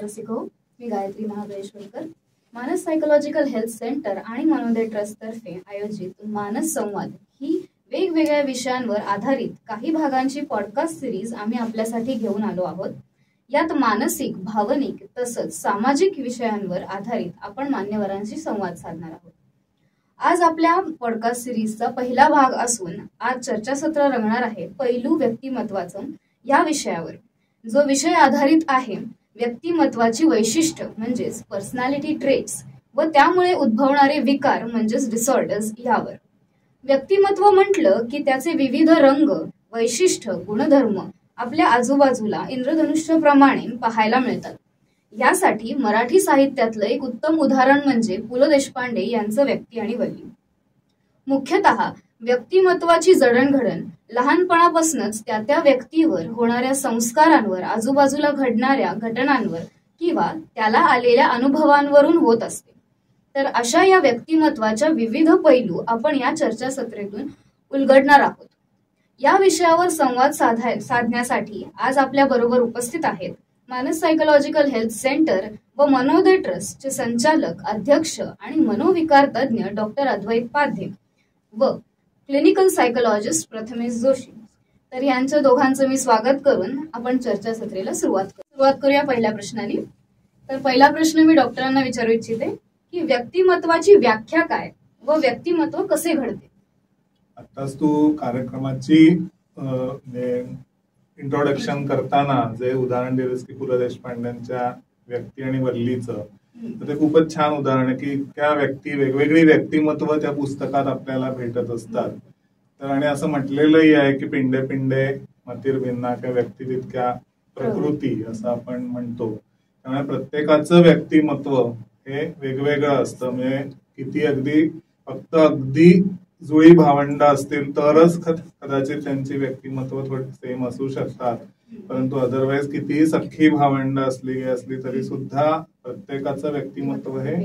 नमस्कार रसिको, मी गायत्री महाबळेश्वरकर. मानस psychological health centre आणि मनोदय ट्रस्ट तर्फे आयोजित मानस संवाद ही वेगवेगळ्या विषयांवर आधारित काही भागांची पॉडकास्ट सिरीज आम्ही आपल्यासाठी घेऊन आलो आहोत. यात मानसिक, भावनिक तसंच सामाजिक विषयांवर आधारित आपण मान्यवरांशी संवाद साधणार आहोत. आज आपल्या पॉडकास्ट सिरीजचा पहिला भाग असून आज चर्चासत्र रंगणार आहे पैलू व्यक्तिमत्वाचं या विषयावर, जो विषय आधारित आहे व्यक्तिमत्वाची वैशिष्ट्य म्हणजेच पर्सनॅलिटी ट्रेट्स व त्यामुळे उद्भवणारे विकार म्हणजेच डिसऑर्डर्स यावर. व्यक्तिमत्व म्हटलं की त्याचे विविध रंग, वैशिष्ट्य, गुणधर्म आपल्या आजूबाजूला इंद्रधनुष्याप्रमाणे पाहायला मिळतात. यासाठी मराठी साहित्यातलं एक उत्तम उदाहरण म्हणजे पु ल देशपांडे यांचं व्यक्ती आणि वल्ली. मुख्यतः व्यक्तिमत्वाची जडणघडण लहानपणापासूनच त्या त्या व्यक्तीवर होणाऱ्या संस्कारांवर, आजूबाजूला घडणाऱ्या घटनांवर किंवा त्याला आलेल्या अनुभवांवरून होत असते. तर अशा या व्यक्तिमत्वाच्या विविध पैलू आपण या चर्चासत्रेतून उलगडणार आहोत. या विषयावर संवाद साधण्यासाठी आज आपल्या बरोबर उपस्थित आहेत मानस सायकोलॉजिकल हेल्थ सेंटर व मनोदय ट्रस्टचे संचालक, अध्यक्ष आणि मनोविकार तज्ज्ञ डॉक्टर अद्वैत पाध्ये व क्लिनिकल सायकोलॉजिस्ट प्रथमेश जोशी. तर यांच्या दोघांचं मी स्वागत करून आपण चर्चासत्रेला सुरुवात करूया पहिल्या प्रश्नाने. तर पहिला प्रश्न मी डॉक्टरांना विचारू इच्छिते की व्यक्तिमत्वाची व्याख्या काय व व्यक्तिमत्व कसे घडते. आताच तू कार्यक्रमाची इंट्रोडक्शन करताना जे उदाहरण दिलंस की पु ल देशपांड्यांच्या व्यक्ती आणि वल्लीचं, तर ते खूपच छान उदाहरण आहे की त्या वेगवेगळी व्यक्तिमत्व त्या पुस्तकात आपल्याला भेटत असतात. तर आणि असं म्हटलेलंही आहे की पिंडे पिंडे मतीर भिन्ना, त्या व्यक्ती तितक्या प्रकृती असं आपण म्हणतो. त्यामुळे प्रत्येकाचं व्यक्तिमत्व हे वेगवेगळं असतं. म्हणजे किती अगदी जुळी भावंड असतील तरच कदाचित त्यांची व्यक्तिमत्व थोडी सेम असू शकतात, परंतु अदरवाईज कितीही सख्खी भावंड असली तरी सुद्धा प्रत्येकाचं व्यक्तिमत्व हे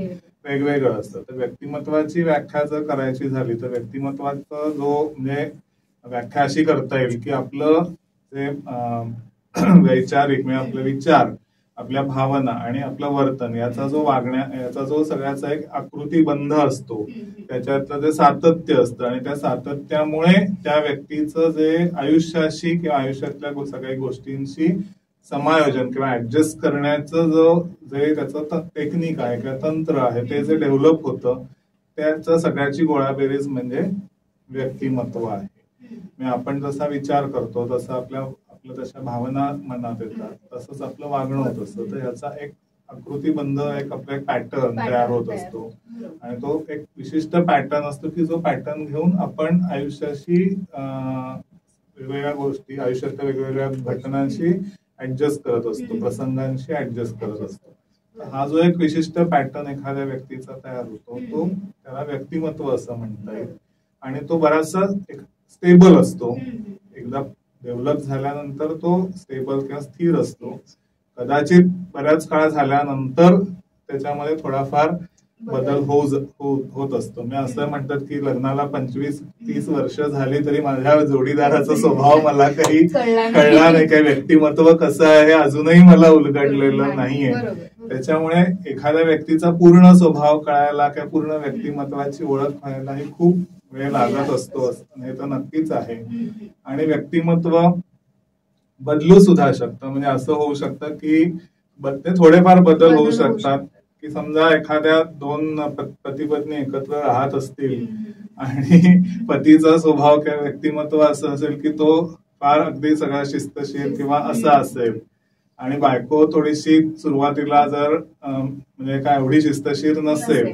वेगवेगळं असतं. तर व्यक्तिमत्वाची व्याख्या जर करायची झाली तर व्यक्तिमत्वाचं म्हणजे व्याख्या अशी करता येईल की आपलं जे वैचारिक म्हणजे आपले विचार, आपल्या भावना आणि आपलं वर्तन याचा जो सगळ्याचा एक आकृतीबंध असतो, त्याच्यातलं जे सातत्य असतं आणि त्या सातत्यामुळे त्या व्यक्तीचं जे आयुष्याशी किंवा आयुष्यातल्या सगळ्या गोष्टींशी समायोजन किंवा ऍडजस्ट करण्याचं जे त्याचं टेक्निक आहे किंवा तंत्र आहे ते जे डेव्हलप होतं, त्याचं सगळ्याची गोळाबेरीज म्हणजे व्यक्तिमत्व आहे. म्हणजे आपण जसा विचार करतो तसं आपल्या तशा भावना मनात येतात, तसंच आपलं वागणं होत असतं. तर याचा एक आकृतीबंध आपला पॅटर्न तयार होत असतो आणि तो एक विशिष्ट पॅटर्न असतो की जो पॅटर्न घेऊन आपण आयुष्याशी वेगवेगळ्या गोष्टी, आयुष्यातल्या वेगवेगळ्या घटनांशी ऍडजस्ट करत असतो, प्रसंगांशी ऍडजस्ट करत असतो. हा जो एक विशिष्ट पॅटर्न एखाद्या व्यक्तीचा तयार होतो तो त्याला व्यक्तिमत्व असं म्हणता येईल. आणि तो बराचसा एक स्टेबल असतो. एकदा डेव्हलप झाल्यानंतर तो स्टेबल किंवा स्थिर असतो. कदाचित बऱ्याच काळ झाल्यानंतर त्याच्यामध्ये थोडाफार बदल होत असतो. मी असं म्हणतात की लग्नाला 25-30 वर्ष झाली तरी माझ्या जोडीदाराचा स्वभाव मला काही कळला नाही, काही व्यक्तिमत्व कसं आहे हे अजूनही मला उलगडलेलं नाहीये. त्याच्यामुळे एखाद्या व्यक्तीचा पूर्ण स्वभाव कळायला किंवा पूर्ण व्यक्तिमत्वाची ओळख व्हायलाही खूप वेळ लागत असतो, हे तर नक्कीच आहे. आणि व्यक्तिमत्व बदलू सुद्धा शकतं. म्हणजे असं होऊ शकतं की ते थोडेफार बदल होऊ शकतात की समजा एखाद्या 2 पती पत्नी एकत्र राहत असतील आणि पतीचा स्वभाव किंवा व्यक्तिमत्व असं असेल की तो फार अगदी सगळा शिस्तशीर किंवा असा असेल आणि बायको थोडीशी सुरुवातीला जर म्हणजे काय एवढी शिस्तशीर नसेल,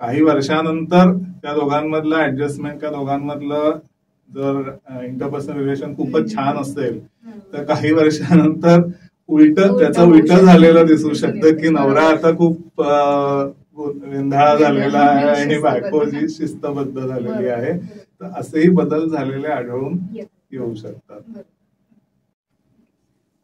काही वर्षानंतर त्या दोघांमधलं ऍडजस्टमेंट, त्या दोघांमधलं जर इंटरपर्सनल रिलेशन खूपच छान असेल तर काही वर्षानंतर त्याचं उलट झालेलं दिसू शकतं की नवरा आता खूप वेंधाळा झालेला आहे आणि बायको जी शिस्तबद्ध झालेली आहे. तर असेही बदल झालेले आढळून येऊ शकतात.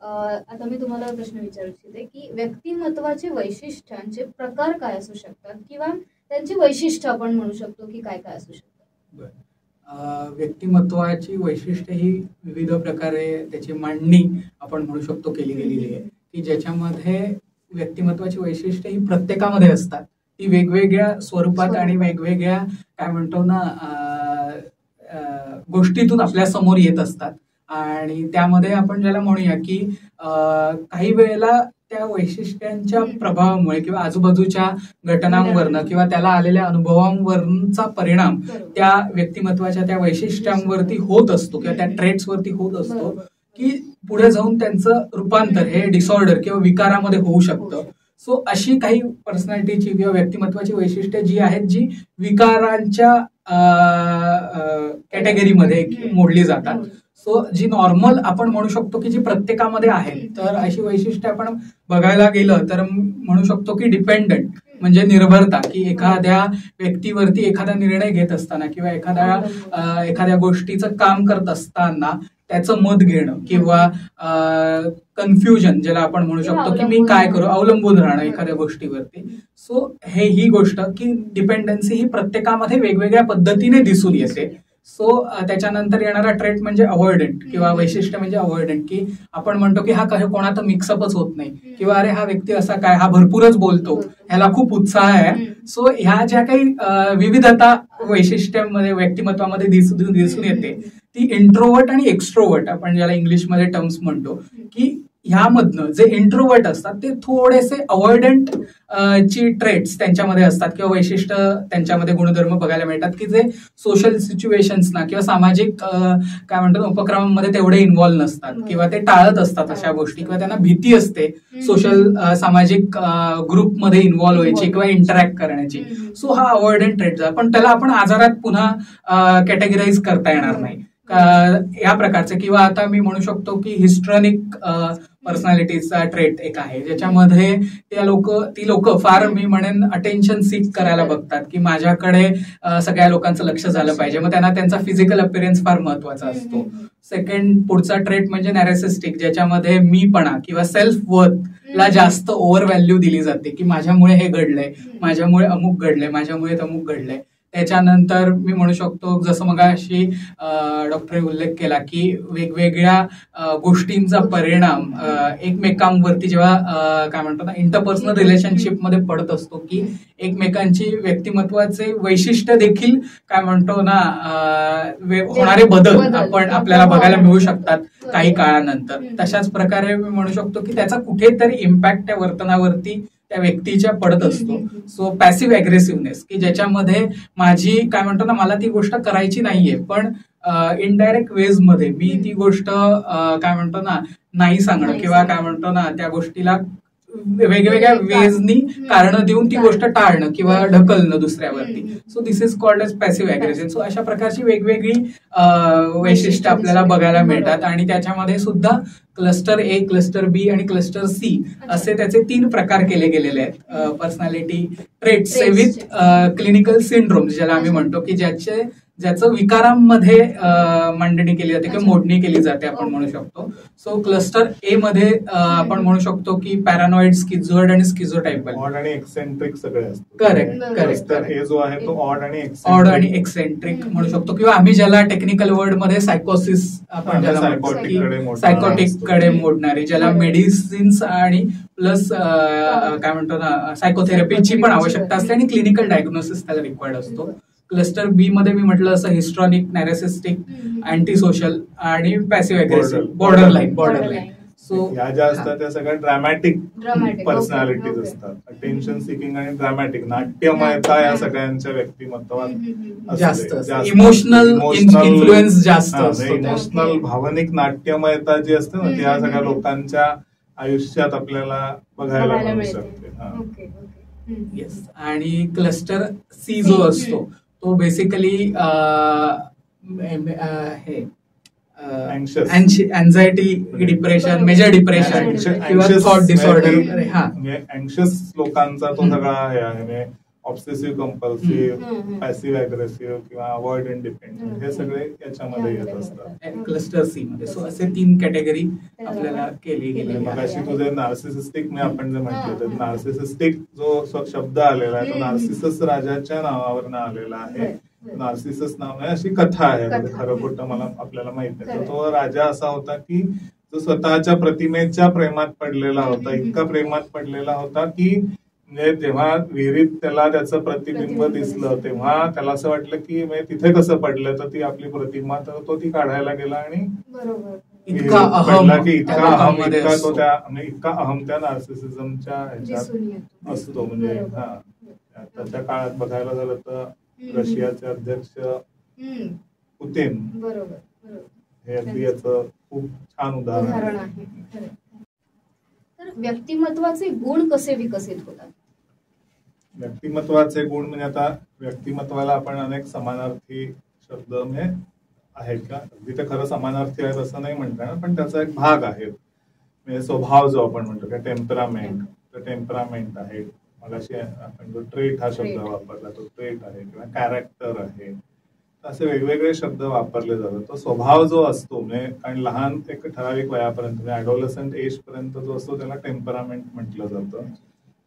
आता मी तुम्हाला प्रश्न विचारू इच्छिते की व्यक्तिमत्वाचे वैशिष्ट्यांचे प्रकार काय असू शकतात किंवा त्यांची वैशिष्ट्य आपण म्हणू शकतो की काय काय असू शकतात. व्यक्तिमत्वाची वैशिष्ट्ये ही विविध प्रकारे त्याची मांडणी आपण म्हणू शकतो केली गेलेली आहे की ज्याच्यामध्ये व्यक्तिमत्वाची वैशिष्ट्ये ही प्रत्येकामध्ये असतात. ती वेगवेगळ्या स्वरूपात आणि वेगवेगळ्या काय म्हणतो ना गोष्टीतून आपल्या समोर येत असतात. आणि त्यामध्ये आपण ज्याला म्हणूया की काही वेळेला त्या वैशिष्ट्यांच्या प्रभावामुळे किंवा आजूबाजूच्या घटनांवरनं किंवा त्याला आलेल्या अनुभवांवरचा परिणाम त्या व्यक्तिमत्वाच्या त्या वैशिष्ट्यांवरती होत असतो किंवा त्या ट्रेट्सवरती होत असतो की पुढे जाऊन त्यांचं रूपांतर हे डिसऑर्डर किंवा विकारामध्ये होऊ शकतं. सो अशी काही पर्सनॅलिटीची किंवा व्यक्तिमत्वाची वैशिष्ट्ये जी आहेत जी विकारांच्या कॅटेगरीमध्ये मोडली जातात. सो जी नॉर्मल आपण म्हणू शकतो की जी प्रत्येकामध्ये आहेत, तर अशी वैशिष्ट्ये आपण बघायला गेलं तर म्हणू शकतो की डिपेंडंट म्हणजे निर्भरता, की एखाद्या व्यक्तीवरती एखादा निर्णय घेत असताना किंवा एखाद्या गोष्टीचं काम करत असताना त्याचं मत घेणं किंवा कन्फ्युजन ज्याला आपण म्हणू शकतो की मी काय करू, अवलंबून राहणं एखाद्या गोष्टीवरती. सो ही गोष्ट की डिपेंडन्सी ही प्रत्येकामध्ये वेगवेगळ्या पद्धतीने दिसून येते. सो त्याच्यानंतर येणारा ट्रेट म्हणजे अवॉइडंट किंवा वैशिष्ट्य म्हणजे अवॉइडंट, की आपण म्हणतो की हा काही कोणाचा मिक्सअपच होत नाही किंवा अरे हा व्यक्ती असा काय, हा भरपूरच बोलतो, ह्याला खूप उत्साह आहे. सो ह्या ज्या काही विविधता वैशिष्ट्यांमध्ये व्यक्तिमत्वामध्ये दिसून येते ती इंट्रोवर्ट आणि एक्स्ट्रोवर्ट आपण ज्याला इंग्लिशमध्ये टर्म्स म्हणतो की ह्यामधनं जे इंट्रोवर्ट असतात ते थोडेसे अवॉइडंट ची ट्रेट्स त्यांच्यामध्ये असतात किंवा वैशिष्ट्य त्यांच्यामध्ये गुणधर्म बघायला मिळतात की जे सोशल सिच्युएशन्सना किंवा सामाजिक काय म्हणतात उपक्रमांमध्ये तेवढे इन्व्हॉल्व्ह नसतात किंवा ते टाळत असतात अशा गोष्टी किंवा त्यांना भीती असते सोशल सामाजिक ग्रुपमध्ये इन्व्हॉल्व्ह व्हायची किंवा इंटरॅक्ट करण्याची. सो हा अवॉइडंट ट्रेट झाला, पण त्याला आपण आजारात पुन्हा कॅटेगराईज करता येणार नाही या प्रकारचे. किंवा आता मी म्हणू शकतो की हिस्ट्रॉनिक पर्सनॅलिटीचा ट्रेट एक आहे ज्याच्यामध्ये ती लोक फार मी म्हणेन अटेन्शन सीक करायला बघतात की माझ्याकडे सगळ्या लोकांचं लक्ष झालं पाहिजे, मग त्यांना त्यांचा फिजिकल अपिअरन्स फार महत्वाचा असतो. सेकंड पुढचा ट्रेट म्हणजे नॅरेसिस्टिक, ज्याच्यामध्ये मीपणा किंवा सेल्फ वर्थ ला जास्त ओव्हर व्हॅल्यू दिली जाते की माझ्यामुळे हे घडलंय, माझ्यामुळे अमुक घडलंय, माझ्यामुळे तमुक घडलंय. त्याच्यानंतर मी म्हणू शकतो जसं मगाशी डॉक्टरने उल्लेख केला की वेगवेगळ्या गोष्टींचा परिणाम एकमेकांवरती जेव्हा काय म्हणतो ना इंटरपर्सनल रिलेशनशिपमध्ये पडत असतो की एकमेकांची व्यक्तिमत्वाचे वैशिष्ट्य देखील काय म्हणतो ना होणारे बदल आपल्याला बघायला मिळू शकतात काही काळानंतर. तशाच प्रकारे मी म्हणू शकतो की त्याचा कुठेतरी इम्पॅक्ट त्या वर्तनावरती त्या व्यक्तीच्या पडत असतो. सो पॅसिव्ह अग्रेसिव्हनेस की ज्याच्यामध्ये माझी काय म्हणतो ना मला ती गोष्ट करायची नाहीये पण इनडायरेक्ट वेज मध्ये मी ती गोष्ट काय म्हणतो ना नाही सांगणं किंवा काय म्हणतो ना त्या गोष्टीला वेगवेगळ्या वेजनी कारण देऊन ती गोष्ट टाळणं किंवा ढकलणं दुसऱ्यावरती. So this is called as passive aggression. So अशा प्रकारची वेगवेगळी वैशिष्ट्य आपल्याला बघायला मिळतात आणि त्याच्यामध्ये सुद्धा क्लस्टर ए, क्लस्टर बी आणि क्लस्टर सी असे त्याचे 3 प्रकार केले गेलेले आहेत personality traits with clinical syndrome ज्याला आम्ही म्हणतो की ज्याचं विकारांमध्ये मांडणी केली जाते किंवा मोडणी केली जाते आपण म्हणू शकतो. सो क्लस्टर ए मध्ये आपण म्हणू शकतो की पॅरानॉइड, स्किझोइड आणि स्किझोटायपल. ऑड आणि एक्सेंट्रिक सगळे असतात. करेक्ट. हे जो आहे तो ऑड आणि एक्सेंट्रिक म्हणू शकतो किंवा आम्ही ज्याला टेक्निकल वर्ड मध्ये सायकोसिस आपण ज्याला सायकोटिक कडे मोडणारी, ज्याला मेडिसिन्स आणि प्लस काय म्हणतो ना सायकोथेरपीची पण आवश्यकता असते आणि क्लिनिकल डायग्नोसिस त्याला रिक्वायर्ड असतो. क्लस्टर बी मध्ये मी म्हटलं असं हिस्ट्रॉनिक, नॅरेसिस्टिक, अँटी सोशल आणि पॅसिव्ह अग्रेसिव्ह, बॉर्डरलाईन. सो ह्या ज्या असतात त्या सगळ्या ड्रामॅटिक पर्सनॅलिटीज असतात. अटेन्शन सिकिंग आणि ड्रामॅटिक, नाट्यमयता या सगळ्यांच्या व्यक्तिमत्वात जास्त, इमोशनल इन्फ्लुएन्स जास्त, इमोशनल भावनिक नाट्यमयता जी असते ना त्या सगळ्या लोकांच्या आयुष्यात आपल्याला बघायला मिळू शकते. येस. आणि क्लस्टर सी जो असतो तो बेसिकली हे अँझायटी, डिप्रेशन, मेजर डिप्रेशन किंवा थॉट डिसऑर्डर, अँक्शियस लोकांचा तो सगळा हे आहे. ऑब्सेसिव्ह कंपल्सिव्ह, पॅसिव्ह अग्रेसिव्ह किंवा अवॉइडंट डिपेंडंट हे सगळे याच्यामध्ये येत असतात क्लस्टर सी मध्ये. सो असे 3 कॅटेगरी आपल्याला केली गेली. मगाशी तुझे नार्सिसिस्टिक आपण जे म्हटलं तर नार्सिसिस्टिक जो शब्द आलेला आहे तो नार्सिसस राजाच्या नावावरनं आलेला आहे. नार्सिसस नाव आहे अशी कथा आहे, खरं खोटं मला आपल्याला माहित नाही. तर तो राजा असा होता की जो स्वतःच्या प्रतिमेच्या प्रेमात पडलेला होता, इतका प्रेमात पडलेला होता की म्हणजे जेव्हा विहिरीत त्याला त्याचं प्रतिबिंब दिसलं तेव्हा त्याला असं वाटलं की तिथे कसं पडलं, तर ती आपली प्रतिमा, तर तो ती काढायला गेला आणि इतका अहम इतका अहम त्या नार्सिसिझमच्या ह्याच्यात असतो. म्हणजे त्याच्या काळात बघायला झालं तर रशियाचे अध्यक्ष पुतिन हे अगदी याचं खूप छान उदाहरण आहे. तर व्यक्तिमत्वाचे गुण कसे विकसित होतात? व्यक्तिमत्वाचे गुण म्हणजे आता व्यक्तिमत्वाला आपण अनेक समानार्थी शब्द आहेत का, अगदी ते खरं समानार्थी आहेत असं नाही म्हणता येणार, पण त्याचा एक भाग आहे. म्हणजे स्वभाव जो आपण म्हणतो किंवा टेम्परामेंट, तर टेम्परामेंट आहे. मगाशी आपण जो ट्रेट हा शब्द वापरला तो ट्रेट आहे किंवा कॅरेक्टर आहे, असे वेगवेगळे शब्द वापरले जातात. तो स्वभाव जो असतो म्हणजे कारण लहान एक ठराविक वयापर्यंत म्हणजे ॲडोलसंट एज पर्यंत जो असतो त्याला टेम्परामेंट म्हटलं जातं.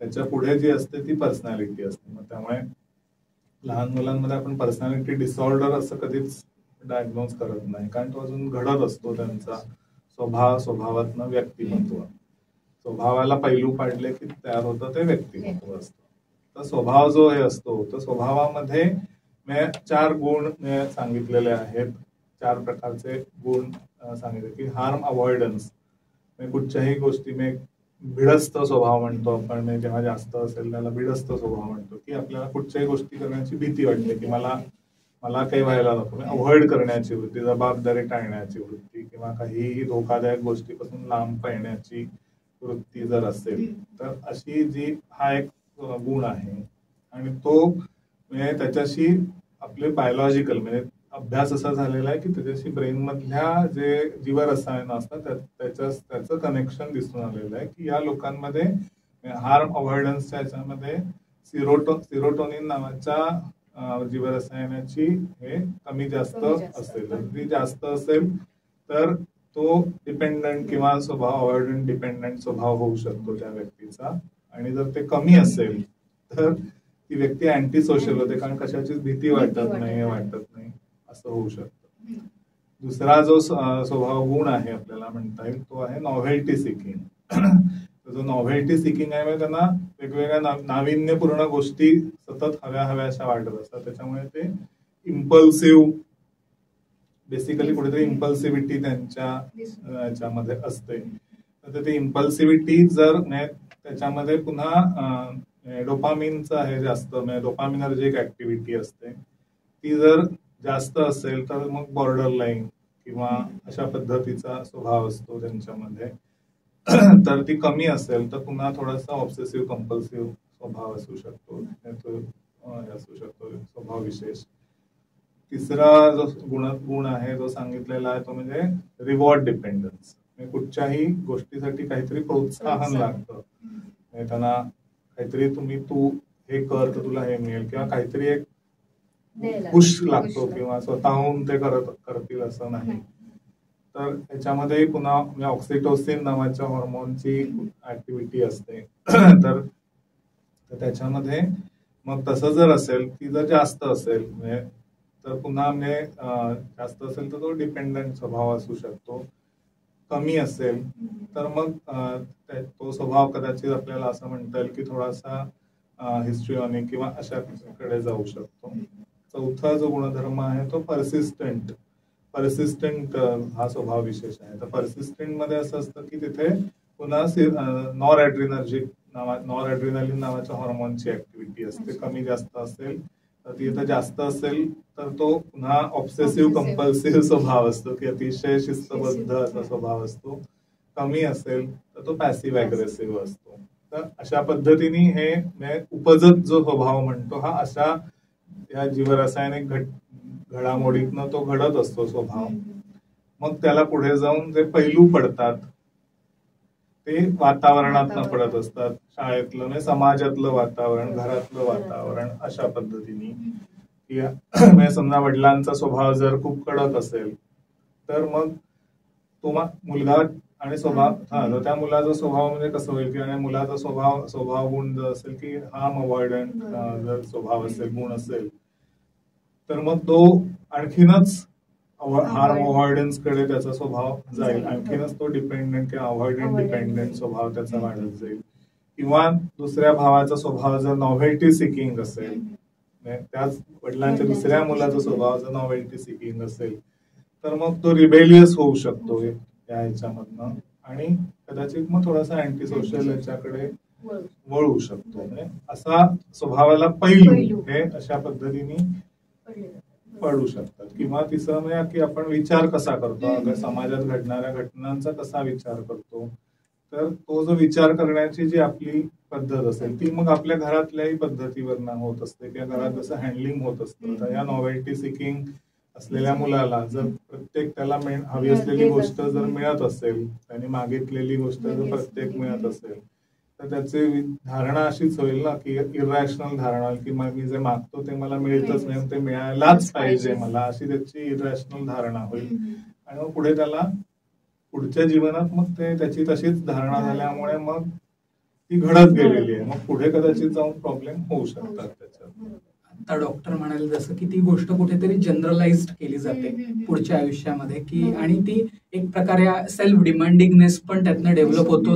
त्याच्या पुढे जी असते ती पर्सनॅलिटी असते. मग त्यामुळे लहान मुलांमध्ये आपण पर्सनॅलिटी डिसऑर्डर असं कधीच डायग्नोज करत नाही, कारण तो अजून घडत असतो त्यांचा स्वभावातनं व्यक्तिमत्व. स्वभावाला पैलू पाडले की तयार होतं ते व्यक्तिमत्व असतं. तर स्वभाव जो हे असतो तर स्वभावामध्ये 4 गुण सांगितलेले आहेत. 4 प्रकारचे गुण सांगितले की हार्म अवॉइडन्स, कुठच्याही गोष्टी भिडस्त स्वभाव म्हणतो आपण, जेव्हा जास्त असेल त्याला भिडस्त स्वभाव म्हणतो, की आपल्याला कुठच्याही गोष्टी करण्याची भीती वाटते की मला काही व्हायला नको. अवॉइड करण्याची वृत्ती, जबाबदारी टाळण्याची वृत्ती किंवा काहीही धोकादायक गोष्टीपासून लांब पळण्याची वृत्ती जर असेल तर अशी हा एक गुण आहे. आणि तो त्याच्याशी आपले बायोलॉजिकल अभ्यास असा झालेला आहे की त्याच्याशी ब्रेन मधल्या जे जीवरसायन असतात त्याचं कनेक्शन दिसून आलेलं आहे की या लोकांमध्ये हार्म अवॉइडन्सच्या याच्यामध्ये सिरोटोनिन नावाच्या जीवरसायनाची हे कमी जास्त असेल. जर जास्त असेल तर तो डिपेंडंट किंवा अवॉइडंट डिपेंडंट स्वभाव होऊ शकतो त्या व्यक्तीचा. आणि जर ते कमी असेल तर ती व्यक्ती अँटी सोशल होते, कारण कशाचीच भीती वाटत नाही असं होऊ शकतं. दुसरा जो स्वभाव गुण आहे आपल्याला म्हणता येईल तो आहे नॉव्हेल्टी सिकिंग. जो नॉव्हेल्टी सिकिंग आहे त्यांना वेगवेगळ्या नाविन्यपूर्ण गोष्टी सतत हव्याशा वाटत असतात. त्याच्यामुळे ते इम्पल्सिव्ह, बेसिकली कुठेतरी इम्पल्सिव्हिटी त्यांच्या याच्यामध्ये असते. तर ते इम्पल्सिव्हिटी जर त्याच्यामध्ये पुन्हा डोपामिनचं आहे जास्त, डोपामिनर्जिक ऍक्टिव्हिटी असते, ती जर जास्त असेल तर मग बॉर्डर लाईन किंवा अशा पद्धतीचा स्वभाव असतो त्यांच्यामध्ये. तर ती कमी असेल तर पुन्हा थोडासा ऑब्सेसिव्ह कंपल्सिव्ह स्वभाव असू शकतो स्वभाव विशेष. तिसरा जो गुण आहे जो सांगितलेला आहे तो म्हणजे रिवॉर्ड डिपेंडन्स. कुठच्याही गोष्टीसाठी काहीतरी प्रोत्साहन लागतं. त्यांना काहीतरी तू हे कर तर तुला हे मिळेल किंवा काहीतरी एक पुश लागतो किंवा स्वतःहून ते करतील असं नाही. तर याच्यामध्ये पुन्हा ऑक्सिटोसिन नावाच्या हॉर्मोनची ऍक्टिव्हिटी असते. तर त्याच्यामध्ये मग तसं जर असेल ती जर जास्त असेल तर पुन्हा जास्त असेल तर तो डिपेंडंट स्वभाव असू शकतो. कमी असेल तर मग तो स्वभाव कदाचित आपल्याला असं म्हणता येईल की थोडासा हिस्ट्रिओनिक किंवा अशाकडे जाऊ शकतो. चौथा जो गुणधर्म आहे तो परसिस्टंट हा स्वभाव विशेष आहे. तर परसिस्टंट मध्ये असं असतं की तिथे पुन्हा नॉर ॲड्रिनालिन नावाच्या हॉर्मोनची ऍक्टिव्हिटी असते. कमी जास्त असेल तर ती जास्त असेल तर तो पुन्हा ऑब्सेसिव्ह कंपल्सिव्ह स्वभाव असतो की अतिशय शिस्तबद्ध असा स्वभाव असतो. कमी असेल तर तो पॅसिव्ह अग्रेसिव्ह असतो. तर अशा पद्धतीने हे उपजत जो स्वभाव म्हणतो हा अशा या जीवरासायनिक घडामोडीतनं तो घडत असतो स्वभाव. मग त्याला पुढे जाऊन जे पैलू पडतात ते वातावरणातनं पडत असतात. शाळेतलं म्हणजे समाजातलं वातावरण, घरातलं वातावरण, अशा पद्धतीने. म्हणजे समजा वडिलांचा स्वभाव जर खूप कडक असेल तर मग तो मुलगा आणि स्वभाव त्या मुलाचा स्वभाव म्हणजे कसं होईल की आणि मुलाचा स्वभाव गुण जर असेल की हार्म अवॉइडंट जर स्वभाव असेल, गुण असेल तर मग तो आणखीनच हार्म अवॉइडन्स कडे त्याचा स्वभाव जाईल, आणखीनच तो डिपेंडंट किंवा अवॉइडंट डिपेंडंट स्वभाव त्याचा वाढत जाईल. किंवा दुसऱ्या भावाचा स्वभाव जर नॉव्हेल्टी सिकिंग असेल, त्याच वडिलांच्या दुसऱ्या मुलाचा स्वभाव जर नॉव्हेल्टी सिकिंग असेल, तर मग तो रिबेलियस होऊ शकतो या ह्याच्यामधनं, आणि कदाचित मग थोडासा अँटी सोशल याच्याकडे वळू शकतो. म्हणजे असा स्वभावाला पैलू हे अशा पद्धतीने पडू शकतात. किंवा तिसरं म्हणजे की आपण विचार कसा करतो, समाजात घडणाऱ्या घटनांचा कसा विचार करतो, तर तो जो विचार करण्याची जी आपली पद्धत असेल ती मग आपल्या घरातल्याही पद्धतीवरनं होत असते किंवा घरात जसं हँडलिंग होत असतं. तर या नॉव्हेल्टी सिकिंग असलेल्या मुलाला जर प्रत्येक त्याला हवी असलेली गोष्ट जर मिळत असेल, त्यांनी मागितलेली गोष्ट जर प्रत्येक मिळत असेल, तर त्याची धारणा अशीच होईल ना की इरॅशनल धारणा की मी जे मागतो ते मला मिळतच नाही, ते मिळायलाच पाहिजे मला, अशी त्याची इरॅशनल धारणा होईल. आणि मग पुढे त्याला पुढच्या जीवनात मग ते त्याची तशीच धारणा झाल्यामुळे मग ती घडत गेलेली आहे. मग पुढे कदाचित जाऊन प्रॉब्लेम होऊ शकतात त्याच्यात. आता डॉक्टर म्हणाले जसं की ती गोष्ट कुठेतरी जनरलाइज्ड केली जाते पुढच्या आयुष्यामध्ये, की आणि ती एक प्रकारे सेल्फ डिमांडिंगनेस पण त्यातनं डेव्हलप होतो.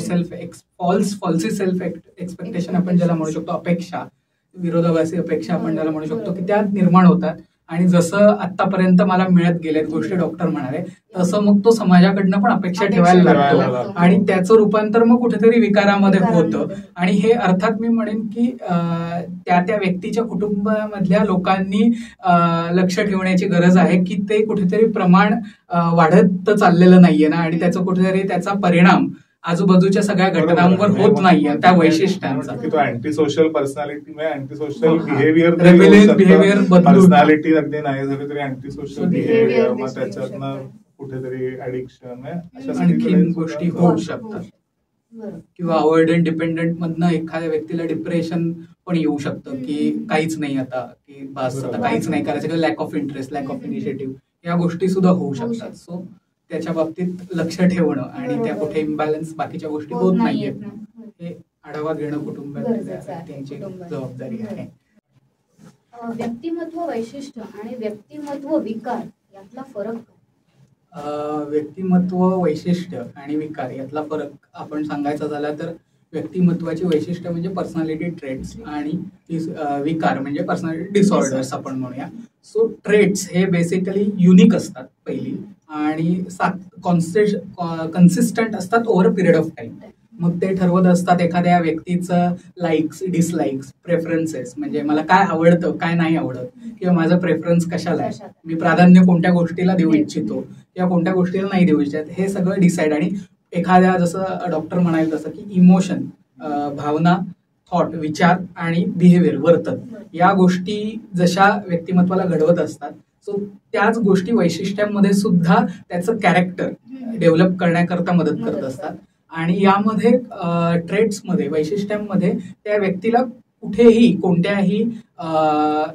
फॉल्सी सेल्फ एक्सपेक्टेशन आपण ज्याला म्हणू शकतो, अपेक्षा, विरोधाभासी अपेक्षा आपण ज्याला म्हणू शकतो, की त्या निर्माण होतात. आणि जसं आतापर्यंत मला मिळत गेल्यात गोष्टी डॉक्टर म्हणाले, तसं मग तो समाजाकडनं पण अपेक्षा ठेवायला लागतो आणि त्याचं रूपांतर मग कुठेतरी विकारामध्ये होतं. आणि हे अर्थात मी म्हणेन की त्या व्यक्तीच्या कुटुंबामधल्या लोकांनी लक्ष ठेवण्याची गरज आहे की ते कुठेतरी प्रमाण वाढत चाललेलं नाहीये ना, आणि त्याचं कुठेतरी त्याचा परिणाम आजूबाजूच्या सगळ्या घटनांवर होत नाहीये त्या वैशिष्ट्यांचा. तो anti social personality, anti social behaviour, personality अगदी नाही झाली तरी अँटी सोशल बिहेवियर, मग त्याच्यातनं कुठेतरी ऍडिक्शन, आणखीन गोष्टी होऊ शकतात. किंवा अवॉइडंट डिपेंडंट मधनं एखाद्या व्यक्तीला डिप्रेशन पण येऊ शकतं की काहीच नाही आता, की बस आता काहीच नाही करायचं, किंवा lack of interest, lack of initiative, या गोष्टी सुद्धा होऊ शकतात. सो त्याच्या बाबतीत लक्ष ठेवणं आणि त्या कुठे इम्बॅलन्स बाकीच्या गोष्टी होत नाहीयेत हे आढावा घेणं कुटुंबाची जबाबदारी आहे. व्यक्तिमत्व वैशिष्ट्य आणि व्यक्तिमत्व विकार यातला फरक काय? व्यक्तिमत्व वैशिष्ट्य आणि विकार यातला फरक आपण सांगायचा झाला तर व्यक्तिमत्वाची वैशिष्ट्य म्हणजे पर्सनॅलिटी ट्रेट्स आणि विकार म्हणजे पर्सनॅलिटी डिसऑर्डर्स आपण म्हणूया. सो ट्रेट्स हे बेसिकली युनिक असतात पहिली, आणि कन्सिस्टंट असतात over a period of time. मग ते ठरवत असतात एखाद्या व्यक्तीचं लाईक्स, डिसलाईक्स, प्रेफरन्सेस, म्हणजे मला काय आवडतं काय नाही आवडत, किंवा माझं प्रेफरन्स कशाला आहे, मी प्राधान्य कोणत्या गोष्टीला देऊ इच्छितो किंवा कोणत्या गोष्टीला नाही देऊ इच्छित, हे सगळं डिसाईड. आणि एखाद्या जसं डॉक्टर म्हणाले तसं की इमोशन, भावना, थॉट, विचार आणि बिहेवियर, वर्तन, या गोष्टी जशा व्यक्तिमत्वाला घडवत असतात, सो त्याच गोष्टी वैशिष्ट्यांमध्ये सुद्धा त्याचं कॅरेक्टर डेव्हलप करण्याकरता मदत करत असतात. आणि यामध्ये ट्रेट्समध्ये, वैशिष्ट्यांमध्ये त्या व्यक्तीला कुठेही कोणत्याही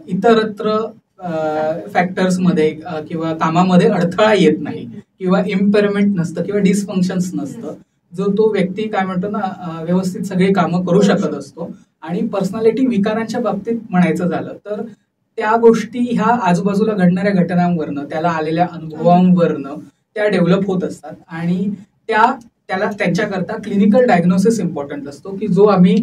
इतरत्र फॅक्टर्समध्ये किंवा कामामध्ये अडथळा येत नाही, किंवा इम्पेअरमेंट नसतं किंवा डिसफंक्शन्स नसतं. जो तो व्यक्ती काय म्हणतो ना, व्यवस्थित सगळी कामं करू शकत असतो. आणि पर्सनॅलिटी विकारांच्या बाबतीत म्हणायचं झालं तर त्या गोष्टी ह्या आजूबाजूला घडणाऱ्या घटनांवरनं, त्याला आलेल्या अनुभवांवरनं त्या डेव्हलप होत असतात. आणि त्याला त्यांच्याकरता क्लिनिकल डायग्नोसिस इम्पॉर्टंट असतो, की जो आम्ही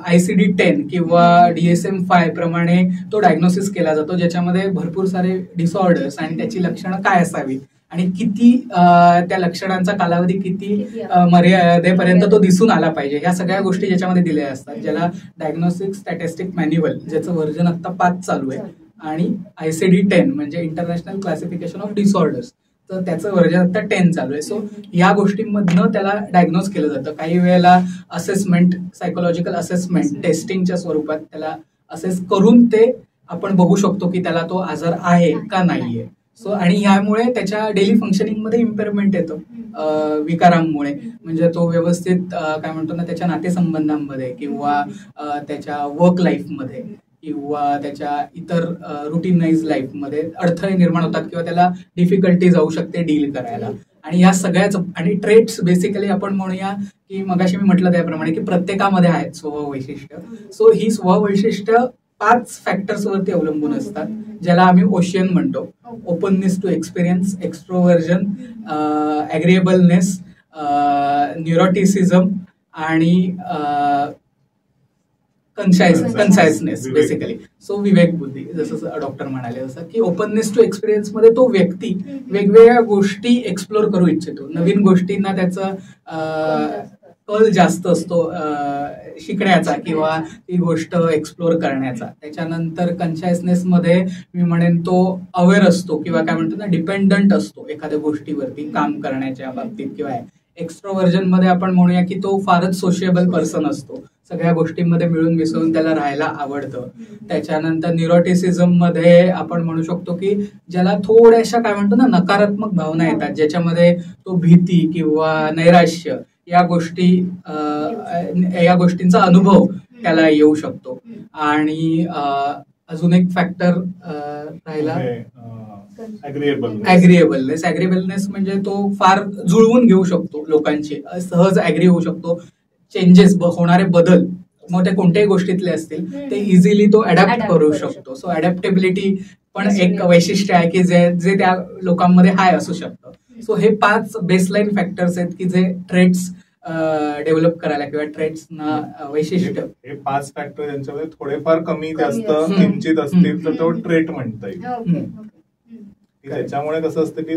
ICD-10 किंवा DSM-5 प्रमाणे तो डायग्नोसिस केला जातो, ज्याच्यामध्ये भरपूर सारे डिसऑर्डर्स आणि त्याची लक्षणं काय असावीत आणि किती त्या लक्षणांचा कालावधी किती मर्यादेपर्यंत तो दिसून आला पाहिजे, ह्या सगळ्या गोष्टी ज्याच्यामध्ये दिल्या असतात, ज्याला डायग्नोस्टिक स्टॅटिस्टिक मॅन्युअल, ज्याचं व्हर्जन आता 5 चालू आहे, आणि ICD-10 म्हणजे इंटरनॅशनल क्लासिफिकेशन ऑफ डिसऑर्डर्स, तर त्याचं व्हर्जन आता 10 चालू आहे. सो या गोष्टींमधनं त्याला डायग्नोज केलं जातं. काही वेळेला असेसमेंट, सायकोलॉजिकल असेसमेंट, टेस्टिंगच्या स्वरूपात त्याला असेस करून ते आपण बघू शकतो की त्याला तो आजार आहे का नाहीये. सो आणि यामुळे त्याच्या डेली फंक्शनिंगमध्ये इम्पेअरमेंट येतं विकारांमुळे, म्हणजे तो व्यवस्थित काय म्हणतो ना, त्याच्या नातेसंबंधांमध्ये किंवा त्याच्या वर्क लाईफमध्ये किंवा त्याच्या इतर रुटीनाइज लाईफमध्ये अडथळे निर्माण होतात किंवा त्याला डिफिकल्टी जाऊ शकते डील करायला. आणि या सगळ्याच, आणि ट्रेट्स बेसिकली आपण म्हणूया की मगाशी मी म्हटलं त्याप्रमाणे की प्रत्येकामध्ये आहेत स्वभाव वैशिष्ट्य. सो ही स्वभाव वैशिष्ट्य 5 फॅक्टर्स वरती अवलंबून असतात, ज्याला आम्ही ओशियन म्हणतो. ओपननेस टू एक्सपिरियन्स, एक्स्ट्रोव्हर्जन, ॲग्रीएबलनेस, न्यूरोटिसिझम आणि कन्सायसनेस बेसिकली. सो विवेक बुद्धी, जसं डॉक्टर म्हणाले तसं की ओपननेस टू एक्सपिरियन्स मध्ये तो व्यक्ती वेगवेगळ्या गोष्टी एक्सप्लोर करू इच्छितो. नवीन गोष्टींना त्याचा कल जास्त असतो शिकण्याचा किंवा ती गोष्ट एक्सप्लोर करण्याचा. त्याच्यानंतर कन्शायसनेस मध्ये मी म्हणेन तो अवेअर असतो किंवा काय म्हणतो ना, डिपेंडंट असतो एखाद्या गोष्टीवरती काम करण्याच्या बाबतीत. किंवा एक्स्ट्रोव्हर्जन मध्ये आपण म्हणूया की तो फारच सोशिएबल पर्सन असतो, सगळ्या गोष्टींमध्ये मिळून मिसळून त्याला राहायला आवडतं. त्याच्यानंतर न्यूरोटिसिझम मध्ये आपण म्हणू शकतो की ज्याला थोड्याशा काय म्हणतो ना, नकारात्मक भावना येतात, ज्याच्यामध्ये तो भीती किंवा नैराश्य या गोष्टींचा अनुभव त्याला येऊ शकतो. आणि अजून एक फॅक्टर राहिला ॲग्रीएबलनेस म्हणजे तो फार जुळवून घेऊ शकतो लोकांची, सहज ॲग्री होऊ शकतो. चेंजेस होणारे बदल मग ते कोणत्याही गोष्टीतले असतील ते इझिली तो अडॅप्ट करू शकतो. सो अडॅप्टेबिलिटी पण एक वैशिष्ट्य आहे की जे त्या लोकांमध्ये हाय असू शकतं. सो हे 5 बेसलाईन फॅक्टर्स आहेत की जे ट्रेट्स डेव्हलप करायला किंवा ट्रेट्सना वैशिष्ट्य. हे 5 फॅक्टर यांच्यामध्ये थोडेफार कमी जास्त किंचित असतील तर तो ट्रेट म्हणता येईल. त्याच्यामुळे कसं असतं की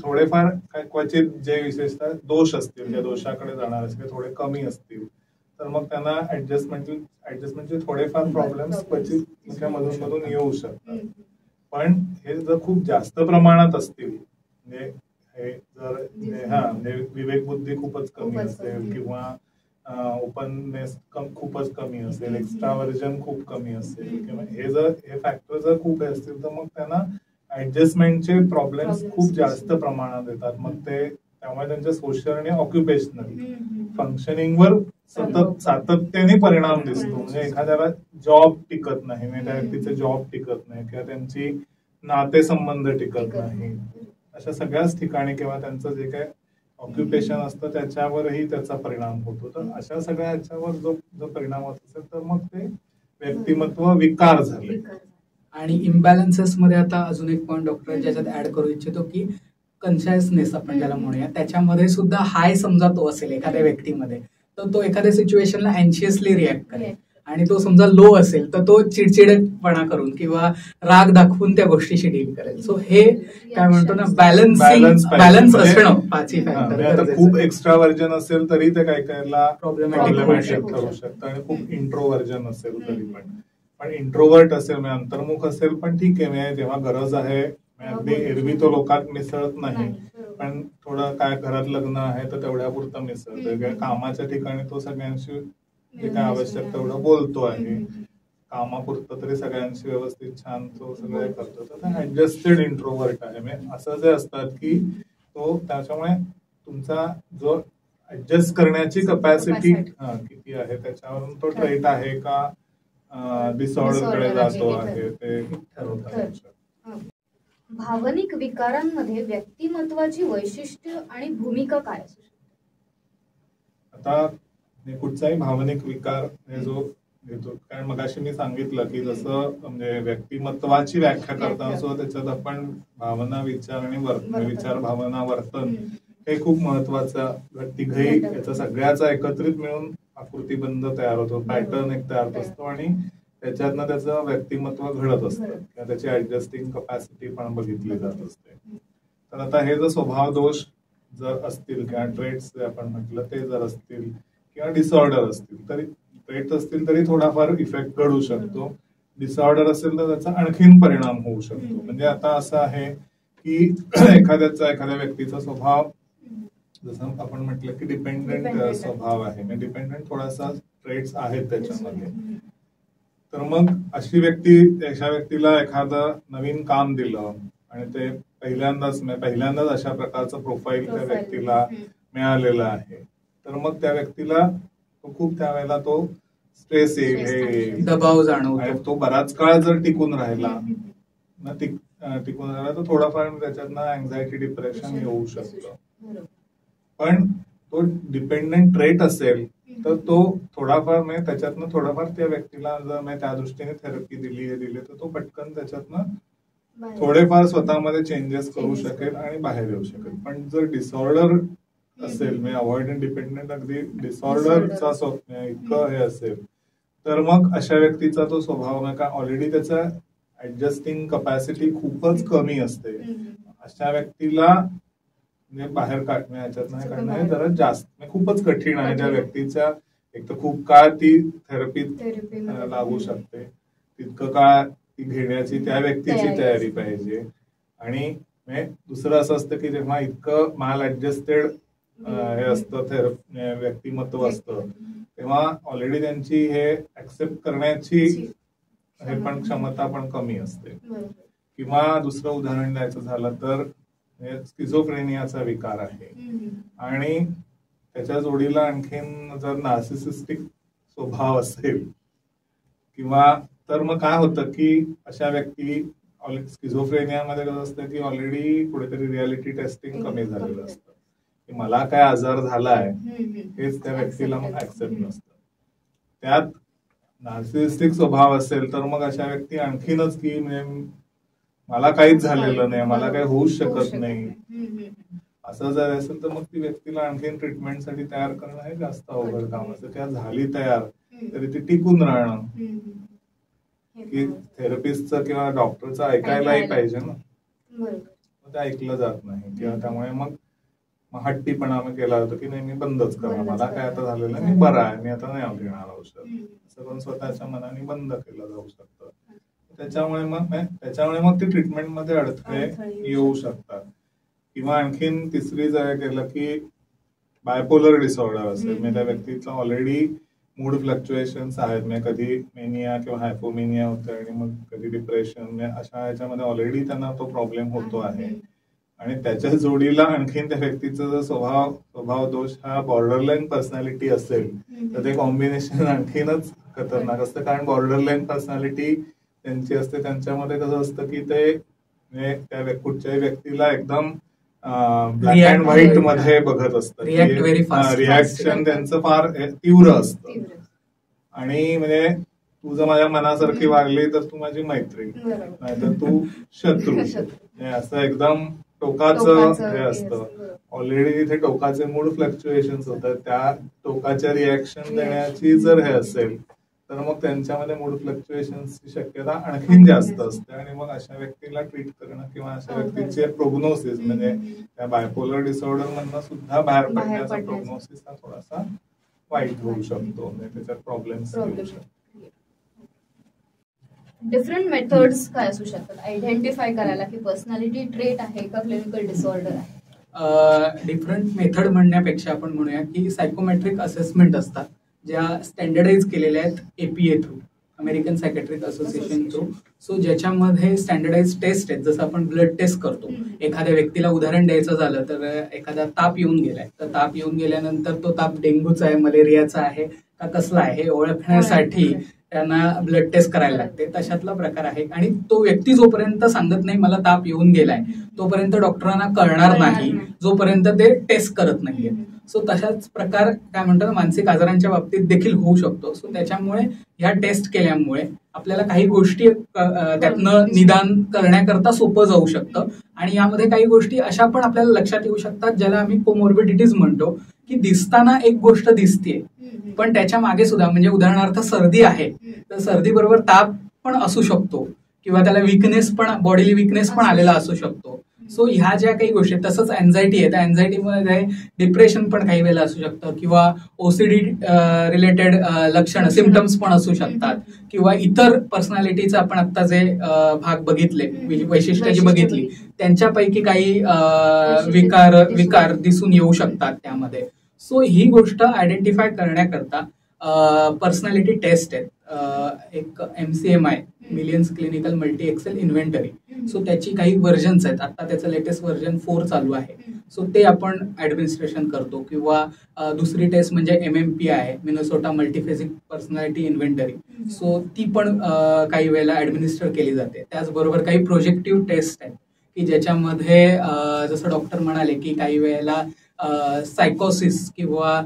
थोडेफार क्वचित जे विशेषतः दोष असतील, त्या दोषाकडे जाणार असतील, थोडे कमी असतील, तर मग त्यांना ऍडजस्टमेंटचे थोडेफार प्रॉब्लेम्स क्वचित मधून येऊ शकतात. पण हे जर खूप जास्त प्रमाणात असतील, म्हणजे हे जर विवेक बुद्धी खूपच कमी असेल किंवा ओपननेस खूपच कमी असेल, एक्स्ट्राव्हर्जन खूप कमी असेल किंवा हे फॅक्टर जर खूप असतील तर मग त्यांना ऍडजस्टमेंटचे प्रॉब्लेम्स खूप जास्त प्रमाणात येतात. मग त्यामुळे त्यांच्या सोशल आणि ऑक्युपेशनल फंक्शनिंगवर सातत्याने परिणाम दिसतो. म्हणजे एखाद्याला जॉब टिकत नाही, त्या व्यक्तीचे जॉब टिकत नाही किंवा त्यांची नातेसंबंध टिकत नाही, अशा सगळ्याच ठिकाणी किंवा त्यांचं जे काय ऑक्युपेशन असतं त्याच्यावरही त्याचा परिणाम होतो. तर अशा सगळ्या ह्याच्यावर जो परिणाम होत असेल तर मग ते व्यक्तिमत्व विकार झाले. आणि इम्बॅलन्सेस मध्ये आता अजून एक पॉईंट डॉक्टर ज्याच्यात ऍड करू इच्छितो की कन्शायसनेस आपण ज्याला म्हणूया, त्याच्यामध्ये सुद्धा हाय समजा तो असेल एखाद्या व्यक्तीमध्ये, तर तो एखाद्या सिच्युएशनला अँशियसली रिॲक्ट करेल. आणि तो समजा लो असेल तर तो चिडचिडपणा करून किंवा राग दाखवून त्या गोष्टीशी डील करेल. सो हे काय म्हणतो ना, बॅलन्स असणं 5ही फॅक्टर. खूप एक्स्ट्राव्हर्जन असेल तरी ते काही काहीला प्रॉब्लेमॅटिक करू शकतं आणि खूप इंट्रोव्हर्जन असेल तरी पण इंट्रोवर्ट असेल म्हणजे अंतर्मुख असेल पण ठीक आहे, म्हणजे जेव्हा गरज आहे अगदी एरवी तो लोकात मिसळत नाही, पण थोडं काय घरात लग्न आहे तर तेवढ्या पुरतं मिसळतोय, कामाच्या ठिकाणी तो सगळ्यांशी जे काय आवश्यक तेवढं बोलतो आहे, कामापुरतं तरी सगळ्यांशी व्यवस्थित छान तो सगळं करतो. तर ऍडजस्टेड इंट्रोवर्ट आहे. म्हणजे असं जे असतात की तो त्याच्यामुळे तुमचा जो ऍडजस्ट करण्याची कपॅसिटी किती आहे त्याच्यावरून तो ट्रेट आहे का डिसऑर्डरकडे जातो आहे ते ठरवतात. भावनिक विकारांमध्ये व्यक्तिमत्वाची वैशिष्ट्य आणि भूमिका काय असू शकते? आता कुठचाही भावनिक विकार जो घेतो, कारण मगाशी मी सांगितलं की जसं म्हणजे व्यक्तिमत्वाची व्याख्या करताना सो त्याच्यात आपण भावना, विचार आणि विचार, भावना, वर्तन हे खूप महत्वाचं तिघही याचा सगळ्याचा एकत्रित मिळून आकृतीबंध तयार होतो, पॅटर्न एक तयार असतो आणि त्याच्यातनं त्याचं व्यक्तिमत्व घडत असतं किंवा त्याची ऍडजस्टिंग कपॅसिटी पण बघितली जात असते. तर आता हे जर स्वभाव दोष जर असतील किंवा ट्रेट्स जे आपण म्हटलं ते जर असतील किंवा डिसऑर्डर असतील तरी ट्रेट्स असतील तरी थोडाफार इफेक्ट घडू शकतो. डिसऑर्डर असेल तर त्याचा आणखीन परिणाम होऊ शकतो. म्हणजे आता असं आहे की एखाद्या व्यक्तीचा स्वभाव जसं आपण म्हटलं की डिपेंडंट स्वभाव आहे, डिपेंडंट थोडासा ट्रेट्स आहेत त्याच्यामध्ये. तर मग अशा व्यक्तीला एखादं नवीन काम दिलं आणि ते पहिल्यांदाच अशा प्रकारचं प्रोफाईल त्या व्यक्तीला मिळालेलं आहे, तर मग त्या व्यक्तीला खूप त्यावेळेला तो स्ट्रेस येईल, दबाव जाणवतो. तो बराच काळ जर टिकून राहिला तर थोडाफार त्याच्यातनं अँझायटी, डिप्रेशन येऊ शकतं. पण तो डिपेंडंट ट्रेट असेल तर तो थोडाफार म्हणजे त्याच्यातनं थोडाफार त्या व्यक्तीला जर त्या दृष्टीने थेरपी दिली तर तो पटकन त्याच्यातनं थोडेफार स्वतःमध्ये चेंजेस करू शकेल आणि बाहेर येऊ शकेल. पण जर डिसऑर्डर असेल म्हणजे अवॉइडंट डिपेंडंट अगदी डिसऑर्डरचा इतकं हे असेल तर मग अशा व्यक्तीचा तो स्वभाव का ऑलरेडी त्याचा ऍडजस्टिंग कपॅसिटी खूपच कमी असते. अशा व्यक्तीला म्हणजे बाहेर काढणं ह्याच्यातनं हे जरा जास्त खूपच कठीण आहे. त्या व्यक्तीच्या एक तर खूप काळ ती थेरपीत लागू शकते, तितकं काळ ती घेण्याची त्या व्यक्तीची तयारी पाहिजे. आणि दुसरं असं असतं की जेव्हा इतकं माल ऍडजस्टेड हे असतं व्यक्तिमत्व असतं तेव्हा ऑलरेडी त्यांची हे ऍक्सेप्ट करण्याची हे पण क्षमता पण कमी असते. किंवा दुसरं उदाहरण द्यायचं झालं तर स्किझोफ्रेनियाचा विकार आहे आणि त्याच्या जोडीला आणखीन जर नार्सिसिस्टिक स्वभाव असेल किंवा तर मग काय होतं की अशा व्यक्ती स्किझोफ्रेनियामध्ये कसं असतं की ऑलरेडी कुठेतरी रियालिटी टेस्टिंग कमी झालेलं असतं की मला काय आजार झालाय हेच त्या व्यक्तीला मग ऍक्सेप्ट नसतं. त्यात नार्सिसिस्टिक स्वभाव असेल तर मग अशा व्यक्ती आणखीनच की म्हणजे मला काहीच झालेलं नाही, मला काही होऊच शकत नाही असं जर असेल तर मग ती व्यक्तीला आणखीन ट्रीटमेंटसाठी तयार करणं हे जास्त अवघड काम असतं. त्या झाली तयार तरी ती टिकून राहणं की थेरपिस्टचं किंवा डॉक्टरचं ऐकायलाही पाहिजे ना, ते ऐकलं जात नाही. किंवा त्यामुळे मग हट्टीपणा केला जातो की नाही मी बंदच करा, मला काय आता झालेलं मी बरा आहे, मी आता नाही घेणार औषध, असं पण स्वतःच्या मनाने बंद केलं जाऊ शकतं. त्याच्यामुळे मग ती ट्रीटमेंटमध्ये अडथळे येऊ शकतात. किंवा आणखीन तिसरी जर केलं की बायपोलर डिसऑर्डर असेल म्हणजे त्या व्यक्तीचं ऑलरेडी मूड फ्लक्च्युएशन्स आहेत, म्हणजे कधी मेनिया किंवा हायपोमेनिया होते आणि मग कधी डिप्रेशन, अशा ह्याच्यामध्ये ऑलरेडी त्यांना तो प्रॉब्लेम होतो आहे. आणि त्याच्या जोडीला आणखीन त्या व्यक्तीचा जर स्वभाव दोष हा बॉर्डरलाईन पर्सनॅलिटी असेल तर ते कॉम्बिनेशन आणखीनच खतरनाक असतं. कारण बॉर्डरलाईन पर्सनॅलिटी त्यांची असते, त्यांच्यामध्ये कसं असतं की ते त्या कुठच्याही व्यक्तीला एकदम ब्लॅक अँड व्हाईट मध्ये बघत असतं, रिॲक्शन त्यांचं फार तीव्र असतं. आणि म्हणजे तू जर माझ्या मनासारखी वागली तर तू माझी मैत्रीण, नाहीतर तू शत्रू, असं एकदम टोकाचं हे असतं. ऑलरेडी तिथे टोकाचे मूड फ्लक्च्युएशन होतात, त्या टोकाच्या रिॲक्शन देण्याची जर हे असेल तर मग त्यांच्यामध्ये मूड फ्लक्च्युएशनची शक्यता आणखीन जास्त असते. आणि मग अशा व्यक्तीला ट्रीट करणं किंवा अशा व्यक्तीचे प्रोग्नोसिस म्हणजे त्या बायपोलर डिसऑर्डर मधनं सुद्धा बाहेर पडण्याचा प्रोग्नोसिस हा थोडासा वाईट होऊ शकतो, म्हणजे त्याच्यात प्रॉब्लेम्स येऊ शकतात. डिफरंट मेथड्स काय असू शकतात आयडेंटिफाय करायला की पर्सनॅलिटी ट्रेट आहे का क्लिनिकल डिसऑर्डर आहे? डिफरंट मेथड म्हणण्यापेक्षा आपण म्हणूया की सायकोमेट्रिक असेसमेंट असतात ज्या स्टँडर्डाइज केलेल्या आहेत APA through, American psychiatric association through. So ज्याच्यामध्ये स्टँडर्डाइज टेस्ट आहेत, जसं आपण ब्लड टेस्ट करतो. एखाद्या व्यक्तीला उदाहरण द्यायचं झालं तर एखादा ताप येऊन गेलाय, तर ताप येऊन गेल्यानंतर तो ताप डेंग्यूचा आहे, मलेरियाचा आहे का कसला आहे हे ओळखण्यासाठी त्यांना ब्लड टेस्ट करायला लागते. तशातला प्रकार आहे. आणि तो व्यक्ती जोपर्यंत सांगत नाही मला ताप येऊन गेलाय तोपर्यंत डॉक्टरांना कळणार नाही जोपर्यंत ते टेस्ट करत नाहीये. सो तशाच प्रकार काय म्हणतात मानसिक आजारांच्या बाबतीत देखील होऊ शकतो. सो त्याच्यामुळे ह्या टेस्ट केल्यामुळे आपल्याला काही गोष्टी त्यातनं निदान करण्याकरता सोपं जाऊ शकतं. आणि यामध्ये काही गोष्टी अशा पण आपल्याला लक्षात येऊ शकतात ज्याला आम्ही कोमॉर्बिडिटीज म्हणतो, की दिसताना एक गोष्ट दिसते पण त्याच्या मागे सुद्धा, म्हणजे उदाहरणार्थ सर्दी आहे तर सर्दी बरोबर ताप पण असू शकतो किंवा त्याला विकनेस पण, बॉडीली विकनेस पण आलेला असू शकतो. सो ह्या ज्या काही गोष्टी, तसंच अँझायटी आहे, त्या अँझायटीमध्ये डिप्रेशन पण काही वेळेला असू शकतं किंवा OCD रिलेटेड लक्षणं, सिम्पटम्स पण असू शकतात किंवा इतर पर्सनॅलिटीचा आपण आता जे भाग बघितले, वैशिष्ट्य जी बघितली त्यांच्यापैकी काही विकार दिसून येऊ शकतात त्यामध्ये. सो ही गोष्ट आयडेंटिफाय करण्याकरता पर्सनॅलिटी टेस्ट आहेत. एक MCMI, Millon's clinical multi axial inventory. So त्याची काही व्हर्जन्स आहेत, आता त्याचं लेटेस्ट व्हर्जन 4 चालू आहे. सो ते आपण ऍडमिनिस्ट्रेशन करतो. किंवा दुसरी टेस्ट म्हणजे MMP आहे, मिनेसोटा मल्टीफेसिक पर्सनॅलिटी इन्व्हेंटरी. सो ती पण काही वेळेला ऍडमिनिस्टर केली जाते. त्याचबरोबर काही प्रोजेक्टिव्ह टेस्ट आहेत की ज्याच्यामध्ये जसं डॉक्टर म्हणाले की काही वेळेला सायकोसिस किंवा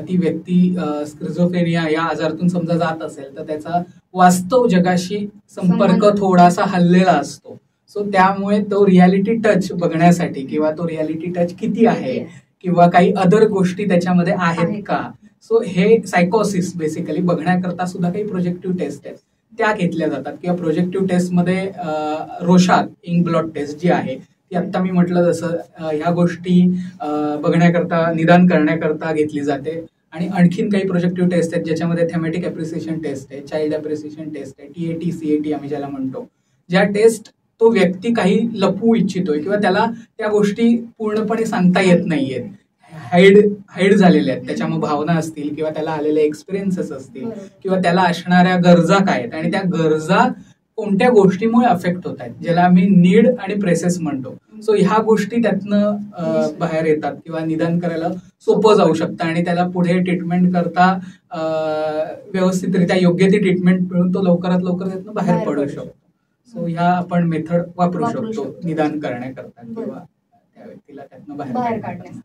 ती व्यक्ती स्क्रिझोफ्रेनिया या आजारातून समजा जात असेल तर त्याचा वास्तव जगाशी संपर्क थोडासा हललेला असतो. सो त्यामुळे तो रियालिटी टच बघण्यासाठी किंवा तो रियालिटी टच किती आहे किंवा काही अदर गोष्टी त्याच्यामध्ये आहेत का, सो हे सायकोसिस बेसिकली बघण्याकरता सुद्धा काही प्रोजेक्टिव्ह टेस्ट आहेत त्या घेतल्या जातात. किंवा प्रोजेक्टिव्ह टेस्टमध्ये रोशात इंक ब्लॉट टेस्ट जी आहे ती आता मी म्हटलं जसं ह्या गोष्टी बघण्याकरता निदान करण्याकरता घेतली जाते. आणि आणखीन काही प्रोजेक्टिव्ह टेस्ट आहेत ज्याच्यामध्ये थेमॅटिक अप्रिसिएशन टेस्ट आहे, चाइल्ड अप्रिसिएशन टेस्ट आहे, TAT CAT आम्ही ज्याला म्हणतो, ज्या टेस्ट तो व्यक्ती काही लपवू इच्छितोय किंवा त्याला त्या गोष्टी पूर्णपणे सांगता येत नाहीयेत, हाईड झालेल्या आहेत, त्याच्यामध्ये भावना असतील किंवा त्याला आलेले एक्सपिरियन्सेस असतील किंवा त्याला असणाऱ्या गरजा काय आहेत आणि त्या गरजा कोणत्या गोष्टीमुळे अफेक्ट होत आहेत, ज्याला आम्ही नीड आणि प्रेसेस म्हणतो. सो ह्या गोष्टी त्यातनं बाहेर येतात किंवा निदान करायला सोपं जाऊ शकतं आणि त्याला पुढे ट्रीटमेंट करता व्यवस्थितरित्या योग्य ती ट्रीटमेंट मिळून तो लवकरात लवकर त्यातनं बाहेर पडू शकतो. सो ह्या आपण मेथड वापरू शकतो निदान करण्याकरता किंवा त्या व्यक्तीला त्यातनं बाहेर काढण्यासाठी.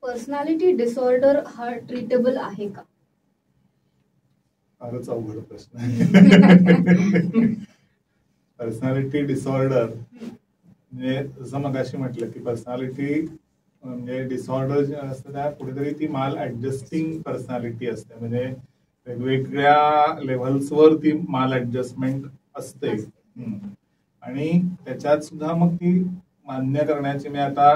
पर्सनॅलिटी डिसऑर्डर हा ट्रीटेबल आहे का? फारच अवघड प्रश्न आहे. पर्सनॅलिटी डिसऑर्डर म्हणजे जसं मगाशी म्हटलं की पर्सनॅलिटी म्हणजे डिसऑर्डर जे असतं त्या कुठेतरी ती माल ऍडजस्टिंग पर्सनॅलिटी असते. म्हणजे वेगवेगळ्या लेव्हल्सवर ती माल ऍडजस्टमेंट असते आणि त्याच्यात सुद्धा मग ती मान्य करण्याची मी आता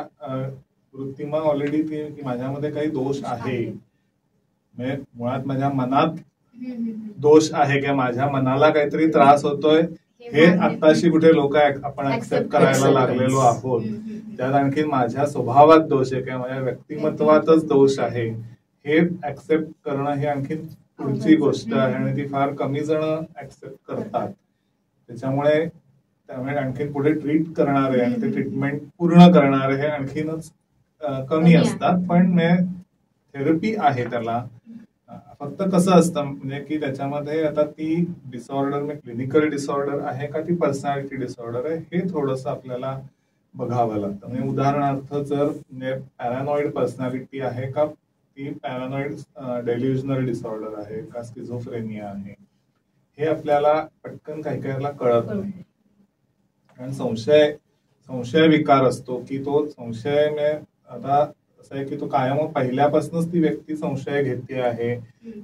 वृत्ती मग ऑलरेडी ती की माझ्यामध्ये काही दोष आहे, म्हणजे मुळात माझ्या मनात दोष आहे किंवा माझ्या मनाला काहीतरी त्रास होतोय हे आत्ताशी कुठे लोक आपण ऍक्सेप्ट करायला लागलेलो आहोत. त्यात आणखी माझ्या स्वभावात दोष आहे किंवा माझ्या व्यक्तिमत्वातच दोष आहे हे ऍक्सेप्ट करणं हे आणखी पुढची गोष्ट आहे आणि ती फार कमी जण ऍक्सेप्ट करतात. त्यामुळे आणखीन पुढे ट्रीट करणारे आणि ते ट्रीटमेंट पूर्ण करणारे हे आणखीनच कमी असतात. पण थेरपी आहे त्याला. फक्त कसं असतं म्हणजे की त्याच्यामध्ये आता ती डिसऑर्डर क्लिनिकल डिसऑर्डर आहे का ती पर्सनॅलिटी डिसऑर्डर आहे हे थोडंसं आपल्याला बघावं लागतं. म्हणजे उदाहरणार्थ जर पॅरानॉइड पर्सनॅलिटी आहे का ती पॅरानॉइड डेल्युजनल डिसऑर्डर आहे का स्किझोफ्रेनिया आहे हे आपल्याला पटकन काही काहीला कळत नाही. कारण संशय विकार असतो की तो संशय आता असं आहे की तो कायम पहिल्यापासूनच ती व्यक्ती संशय घेते आहे,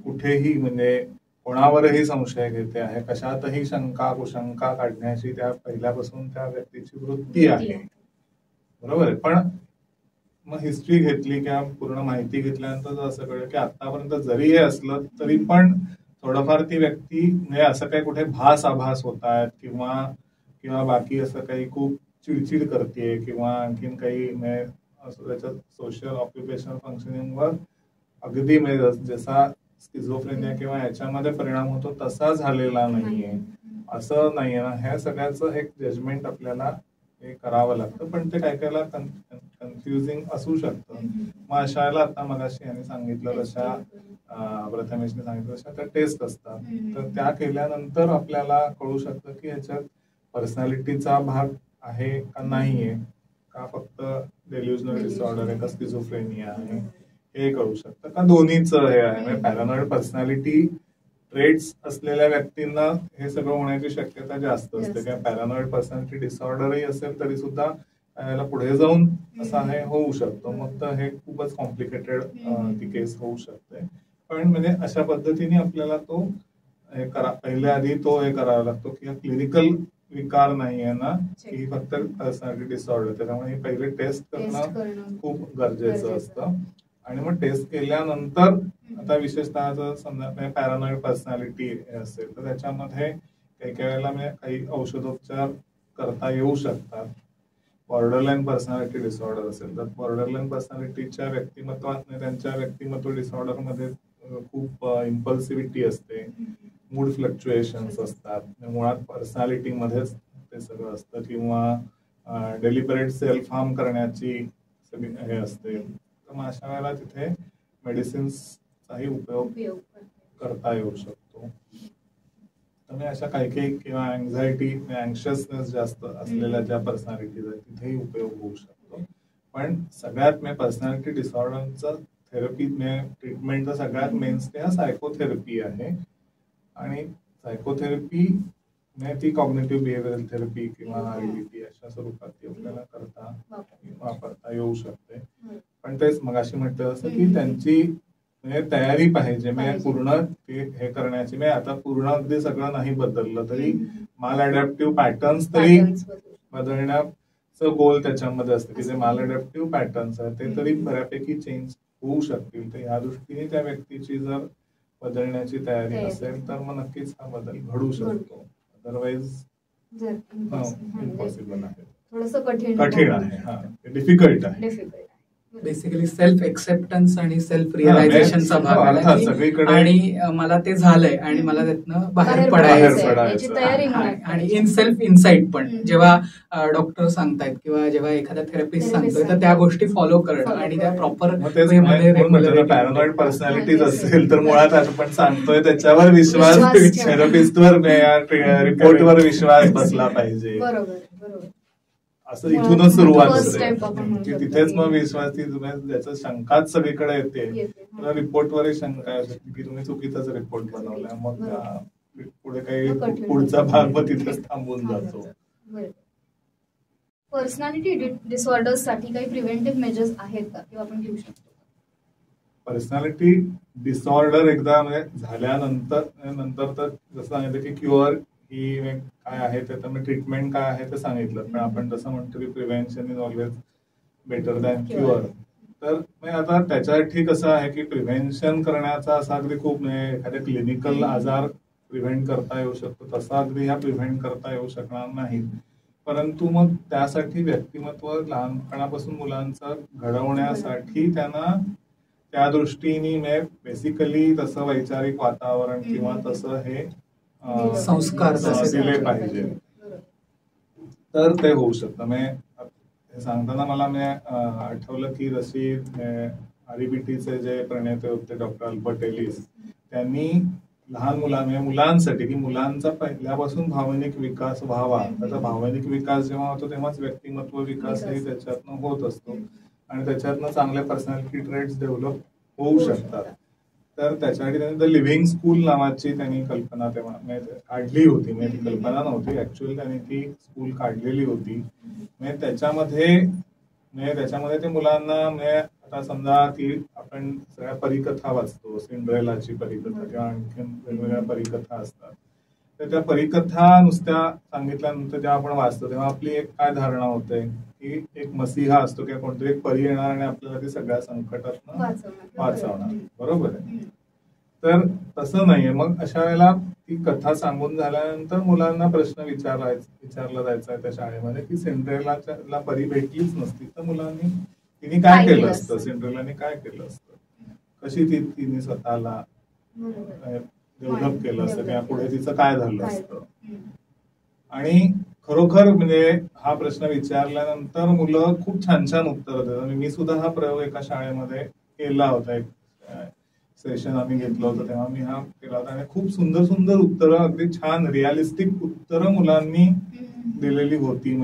कुठेही म्हणजे कोणावरही संशय घेते आहे, कशातही शंका कुशंका काढण्याची त्या पहिल्यापासून त्या व्यक्तीची वृत्ती आहे. बरोबर आहे. पण मग हिस्ट्री घेतली किंवा पूर्ण माहिती घेतल्यानंतर असं कळलं की आतापर्यंत जरी हे असलं तरी पण थोडंफार ती व्यक्ती म्हणजे असं काही कुठे आभास होत आहेत किंवा बाकी असं काही खूप चिडचिड करते किंवा आणखीन काही त्याच्यात सोशल ऑक्युपेशनल फंक्शनिंगवर अगदी जसा स्किझोफ्रेनिया किंवा याच्यामध्ये परिणाम होतो तसा झालेला नाहीये, असं नाहीये ना. ह्या सगळ्याचं एक जजमेंट आपल्याला हे करावं लागतं. पण ते काय कायला कन्फ्युजिंग असू शकतं. मग अशाला आता मगाशी यांनी सांगितलं तशा प्रथमेशने सांगितलं तशा त्या टेस्ट असतात. तर त्या केल्यानंतर आपल्याला कळू शकतं की ह्याच्यात पर्सनॅलिटीचा भाग आहे का नाहीये, का फक्त डेल्युजनल डिसऑर्डर आहे का स्किझोफ्रेनिया आहे हे कळू शकतं, का दोन्हीच हे आहे. म्हणजे पॅरानॉइड पर्सनॅलिटी ट्रेट्स असलेल्या व्यक्तींना हे सगळं होण्याची शक्यता जास्त असते. किंवा पॅरानॉइड पर्सनॅलिटी डिसऑर्डरही असेल तरी सुद्धा याला पुढे जाऊन असा हे होऊ शकतो. मग तर हे खूपच कॉम्प्लिकेटेड ती केस होऊ शकते. पण म्हणजे अशा पद्धतीने आपल्याला तो हे पहिल्या आधी तो हे करावा लागतो की क्लिनिकल विकार नाही आहे ना की फक्त पर्सनॅलिटी डिसऑर्डर. त्याच्यामुळे हे पहिले टेस्ट करणं खूप गरजेचं असतं. आणि मग टेस्ट केल्यानंतर आता विशेषतः जर समजा पॅरानॉइड पर्सनॅलिटी असेल तर त्याच्यामध्ये काही वेळेला काही औषधोपचार करता येऊ शकतात. बॉर्डरलाईन पर्सनॅलिटी डिसऑर्डर असेल तर बॉर्डरलाईन पर्सनॅलिटीच्या व्यक्तिमत्वात त्यांच्या व्यक्तिमत्व डिसऑर्डर मध्ये खूप इम्पल्सिव्हिटी असते, मूड फ्लक्च्युएशन्स असतात, मुळात पर्सनॅलिटी मध्येच ते सगळं असतं किंवा डेलिबरेट सेल्फ हार्म करण्याची सगळी हे असते. तर मग अशा वेळेला तिथे मेडिसिन्सचाही उपयोग करता येऊ शकतो. तर अशा काही किंवा अँझायटी अँशियसनेस जास्त असलेल्या ज्या पर्सनॅलिटीज आहेत तिथेही उपयोग होऊ शकतो. पण सगळ्यात पर्सनॅलिटी डिसऑर्डरचं थेरपी ट्रीटमेंटचा सगळ्यात मेन स्टे हा सायकोथेरपी आहे. आणि सायकोथेरपी ती कॉग्निटिव्ह बिहेवियरल थेरपी किंवा RBT अशा स्वरूपात ती आपल्याला वापरता येऊ शकते. पण तेच मगाशी म्हटलं असं की त्यांची तयारी पाहिजे पूर्ण हे करण्याची. आता पूर्ण अगदी सगळं नाही बदललं तरी माल अडॅप्टिव्ह पॅटर्न्स तरी बदलण्याचं गोल त्याच्यामध्ये असतं की जे माल अडॅप्टिव्ह पॅटर्न्स आहेत ते तरी बऱ्यापैकी चेंज होऊ शकतील. तर या दृष्टीने त्या व्यक्तीची जर बदलण्याची तयारी असेल तर मग नक्कीच हा बदल घडू शकतो. अदरवाईज इम्पॉसिबल आहे, थोडंसं कठीण आहे, डिफिकल्ट आहे. बेसिकली सेल्फ एक्सेप्टन्स आणि सेल्फ रिअलायझेशनचा भाग आला आणि मला ते झालंय आणि मला त्यातनं बाहेर पडायचं आणि इन सेल्फ इनसाइट. पण जेव्हा डॉक्टर सांगतायत किंवा जेव्हा एखादा थेरपिस्ट सांगतोय तर त्या गोष्टी फॉलो करणं आणि त्या प्रॉपर पॅरानॉइड पर्सनॅलिटीज असेल तर मुळात आपण सांगतोय त्याच्यावर विश्वास, थेरपिस्टवर रिपोर्टवर विश्वास बसला पाहिजे. असं इथूनच सुरुवात होते की तिथेच मग विश्वास ज्याचं शंकाच सगळीकडे येते. रिपोर्टवरही शंका असते की तुम्ही चुकीचाच रिपोर्ट बनवला, मग पुढे काही पुढचा भाग मग तिथेच थांबून जातो. पर्सनॅलिटी डिसऑर्डर्स साठी काही प्रिव्हेंटिव्ह मेजर्स आहेत का किंवा आपण घेऊ शकतो? पर्सनॅलिटी डिसऑर्डर एकदा झाल्यानंतर तर जसं सांगितलं की क्युअर ही काय आहे ते तर ट्रीटमेंट काय आहे ते सांगितलं. पण आपण जसं म्हणतो की prevention is always better than cure. तर आता त्याच्यासाठी कसं आहे की प्रिव्हेन्शन करण्याचा असा अगदी खूप एखाद्या क्लिनिकल आजार प्रिव्हेंट करता येऊ शकतो तसा अगदी ह्या प्रिव्हेंट करता येऊ शकणार नाही. परंतु मग त्यासाठी व्यक्तिमत्व लहानपणापासून मुलांचं घडवण्यासाठी त्यांना त्या दृष्टीने बेसिकली तसं वैचारिक वातावरण किंवा तसं हे संस्कार दिले पाहिजे तर ते होऊ शकतं. हे सांगताना मला आठवलं की जशी RBTचे जे प्रणेते होते डॉक्टर अल्बर्ट एलिस, त्यांनी लहान मुलांसाठी की मुलांचा पहिल्यापासून भावनिक विकास व्हावा. त्याचा भावनिक विकास जेव्हा होतो तेव्हाच व्यक्तिमत्व विकासही त्याच्यातनं होत असतो आणि त्याच्यातनं चांगल्या पर्सनॅलिटी ट्रेट्स डेव्हलप होऊ शकतात. तर त्याच्यासाठी त्यांनी द लिव्हिंग स्कूल नावाची त्यांनी कल्पना तेव्हा काढली होती. ती कल्पना नव्हती, ऍक्च्युअली त्यांनी ती स्कूल काढलेली होती. त्याच्यामध्ये ते मुलांना आता समजा की आपण सगळ्या परिकथा वाचतो, सिंड्रेलाची परिकथा किंवा आणखी वेगवेगळ्या परिकथा असतात. तर त्या परिकथा नुसत्या सांगितल्यानंतर जेव्हा आपण वाचतो तेव्हा आपली एक काय धारणा होते की एक मसीहा असतो किंवा कोणतरी एक परी येणार आणि आपल्याला ते सगळ्या संकटातनं वाचवणार. बरोबर आहे. तर तसं नाहीये. मग अशा वेळेला ती कथा सांगून झाल्यानंतर मुलांना प्रश्न विचारला जायचा त्या शाळेमध्ये की सिंड्रेलाला परी भेटलीच नसती तर तिने काय केलं असतं, सिंड्रेलाने काय केलं असतं, कशी तिने स्वतःला डेव्हलप केलं असतं किंवा पुढे तिचं काय झालं असतं. आणि खरोखर हा प्रश्न विचारल्यानंतर मुलं खूप छान छान उत्तरं देतात. मी सुद्धा हा प्रयोग एका शाळेमध्ये केला होता. एक सेशन आम्ही घेतलं होतं तेव्हा मी हा केला होता आणि खूप सुंदर सुंदर उत्तरं, अगदी छान रिअलिस्टिक उत्तरं मुलांनी दिलेली होती.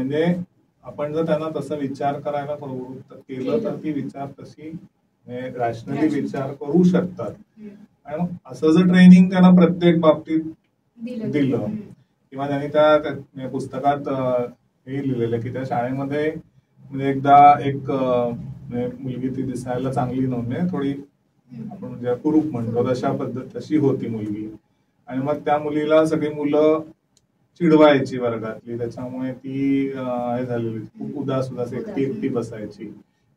आपण जर त्यांना तसं विचार करायला प्रवृत्त केलं तर ती विचार तशी रॅशनली विचार करू शकतात. आणि मग असं जर ट्रेनिंग त्यांना प्रत्येक बाबतीत दिलं किंवा त्यांनी त्या पुस्तकात हे लिहिलेलं की त्या शाळेमध्ये एकदा एक मुलगी ती दिसायला चांगली नव्हती, थोडी आपण जे कुरूप म्हणतो तशा पद्धत तशी होती मुलगी. आणि मग त्या मुलीला सगळी मुलं चिडवायची वर्गातली, त्याच्यामुळे ती हे झालेली खूप उदास एकटी बसायची.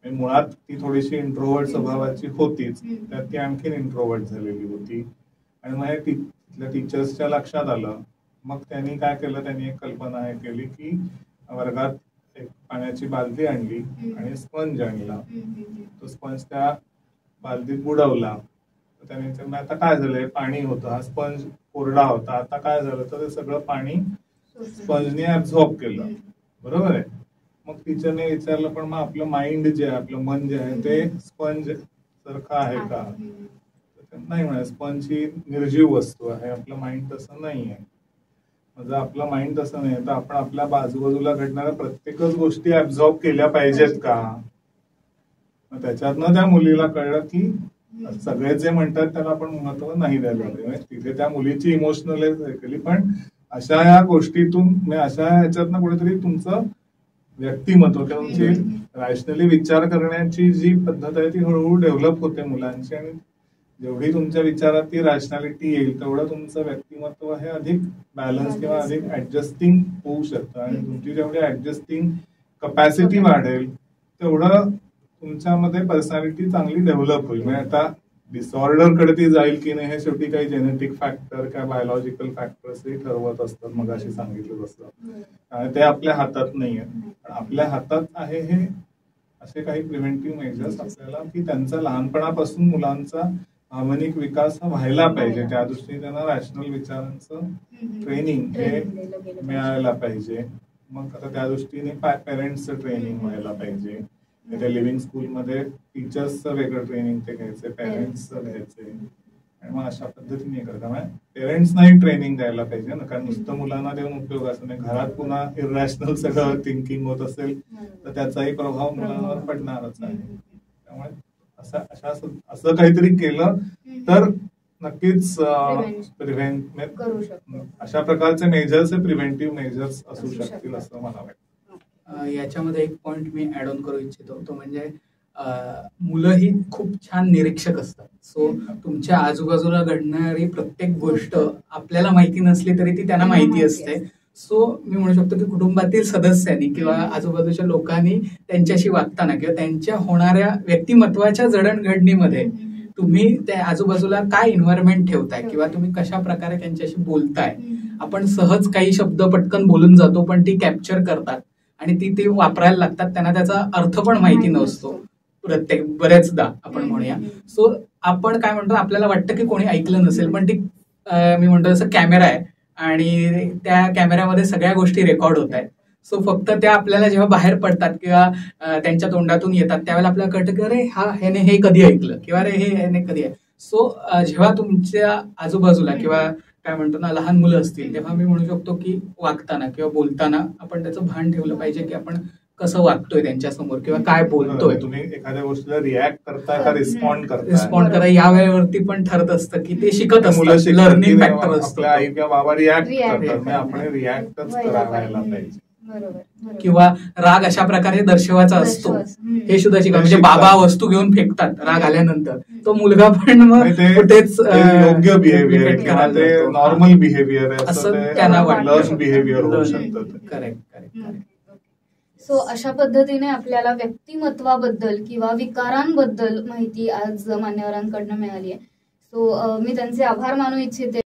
मुळात ती थोडीशी इंट्रोवर्ट स्वभावाची होतीच, त्यात ती आणखीन इंट्रोवर्ट झालेली होती. आणि मग तिथल्या टीचर्सच्या लक्षात आलं. मग त्यांनी काय केलं, त्यांनी एक कल्पना केली की वर्गात एक पाण्याची बालदी आणली आणि स्पंज आणला. तो स्पंज त्या बालदीत बुडवला. त्याने आता काय झालंय, पाणी होतं, हा स्पंज कोरडा होता, आता काय झालं तर ते सगळं पाणी स्पंजने ऍब्झॉर्ब केलं. बरोबर आहे. मग टीचरने विचारलं पण मग आपलं माइंड जे आहे, आपलं मन जे आहे ते स्पंज सारखं आहे का? नाही म्हणे, स्पंज ही निर्जीव वस्तू आहे, आपलं माइंड तसं नाही आहे. जर आपलं माइंड तसं नाही तर आपण आपल्या बाजूबाजूला घडणाऱ्या प्रत्येकच गोष्टी ऍब्झॉर्ब केल्या पाहिजेत का? मग त्याच्यातनं त्या मुलीला कळलं की सगळे जे म्हणतात त्याला आपण महत्व नाही द्यायला पाहिजे. तिथे त्या मुलीची इमोशनल केली, पण अशा या गोष्टीतून अशा ह्याच्यातनं कुठेतरी तुमचं व्यक्तिमत्व किंवा तुमची रॅशनली विचार करण्याची जी पद्धत आहे ती हळूहळू डेव्हलप होते मुलांची, आणि जेवढी तुमच्या विचारात ती रॅशनॅलिटी येईल तेवढं तुमचं व्यक्तिमत्व हे अधिक बॅलन्स किंवा अधिक ऍडजस्टिंग होऊ शकतं. आणि तुमची जेवढी ऍडजस्टिंग कपॅसिटी वाढेल तेवढं तुमच्यामध्ये पर्सनॅलिटी चांगली डेव्हलप होईल. म्हणजे आता डिसऑर्डर कडे ती जाईल की नाही हे शेवटी काही जेनेटिक फॅक्टर किंवा बायोलॉजिकल फॅक्टर्सही ठरवत असतात, मग अशी सांगितलं असतं. ते आपल्या हातात नाहीये. पण आपल्या हातात आहे हे असे काही प्रिव्हेंटिव्ह मेजर्स आपल्याला, की त्यांचा लहानपणापासून मुलांचा भावनिक विकास हा व्हायला पाहिजे. त्या दृष्टीने त्यांना रॅशनल विचारांचं ट्रेनिंग हे मिळायला पाहिजे. मग आता त्या दृष्टीने पॅरेंट्सचं ट्रेनिंग व्हायला पाहिजे. त्या लिव्हिंग स्कूलमध्ये टीचर्सचं वेगळं ट्रेनिंग ते घ्यायचे, पॅरेंट्सचं घ्यायचे, आणि मग अशा पद्धतीने करता पेरेंट्सनाही ट्रेनिंग द्यायला पाहिजे ना, कारण नुसतं मुलांना देऊन उपयोग असं नाही. घरात पुन्हा इररॅशनल सगळं थिंकिंग होत असेल तर त्याचाही प्रभाव मुलांवर पडणारच आहे. त्यामुळे असं काहीतरी केलं तर नक्कीच अशा प्रकारचे मेजर्स हे प्रिव्हेंटिव्ह मेजर्स असू शकतील असं मला वाटतं. याच्यामध्ये एक पॉइंट मी ऍड ऑन करू इच्छितो, तो म्हणजे मुलं ही खूप छान निरीक्षक असतात. सो तुमच्या आजूबाजूला घडणारी प्रत्येक गोष्ट आपल्याला माहिती नसली तरी ती त्यांना माहिती असते. सो मी म्हणू शकतो की कुटुंबातील सदस्यांनी किंवा आजूबाजूच्या लोकांनी त्यांच्याशी वागताना किंवा त्यांच्या होणाऱ्या व्यक्तिमत्वाच्या जडणघडणीमध्ये तुम्ही त्या आजूबाजूला काय एन्व्हायरमेंट ठेवताय किंवा तुम्ही कशा प्रकारे त्यांच्याशी बोलताय. आपण सहज काही शब्द पटकन बोलून जातो, पण ती कॅप्चर करतात आणि ते वापरायला लागतात. त्यांना त्याचा अर्थ पण माहिती नसतो बऱ्याचदा आपण म्हणूया. सो आपण काय म्हणतो, आपल्याला वाटतं की कोणी ऐकलं नसेल, पण ती मी म्हणतो जसं कॅमेरा आहे आणि त्या कॅमेऱ्यामध्ये सगळ्या गोष्टी रेकॉर्ड होत आहेत. सो फक्त त्या आपल्याला जेव्हा बाहेर पडतात किंवा त्यांच्या तोंडातून येतात त्यावेळेला आपल्याला कळतं की अरे ह्याने हे कधी ऐकलं किंवा अरे ह्याने कधी आहे. सो जेव्हा तुमच्या आजूबाजूला किंवा काय म्हणतो ना लहान मुलं असतील तेव्हा मी म्हणू शकतो की वागताना किंवा बोलताना आपण त्याचं भान ठेवलं पाहिजे की आपण कसं वागतोय त्यांच्यासमोर किंवा काय बोलतोय. तुम्ही एखाद्या गोष्टीला रिॲक्ट करताय का रिस्पॉन्ड करा या वेळेवरती पण ठरत असतं की ते शिकत असतात. लर्निंग फॅक्टर असतो. आई किंवा बाबा रिॲक्ट करतात, आपण रिॲक्टच करायला पाहिजे. किंवा राग अशा प्रकारे दर्शवायचा असतो हे सुद्धा शिका. म्हणजे बाबा वस्तू घेऊन फेकतात राग आल्यानंतर, तो मुलगा पण मग कुठेच योग्य बिहेवियर किंवा ते नॉर्मल बिहेवियर असं त्यांना वाटतं. बिहेवियर होऊ शकतं. करेक्ट. सो अशा पद्धतीने आपल्याला व्यक्तिमत्वाबद्दल किंवा विकारांबद्दल माहिती आज मान्यवरांकडनं मिळाली आहे. सो मी त्यांचे आभार मानू इच्छिते.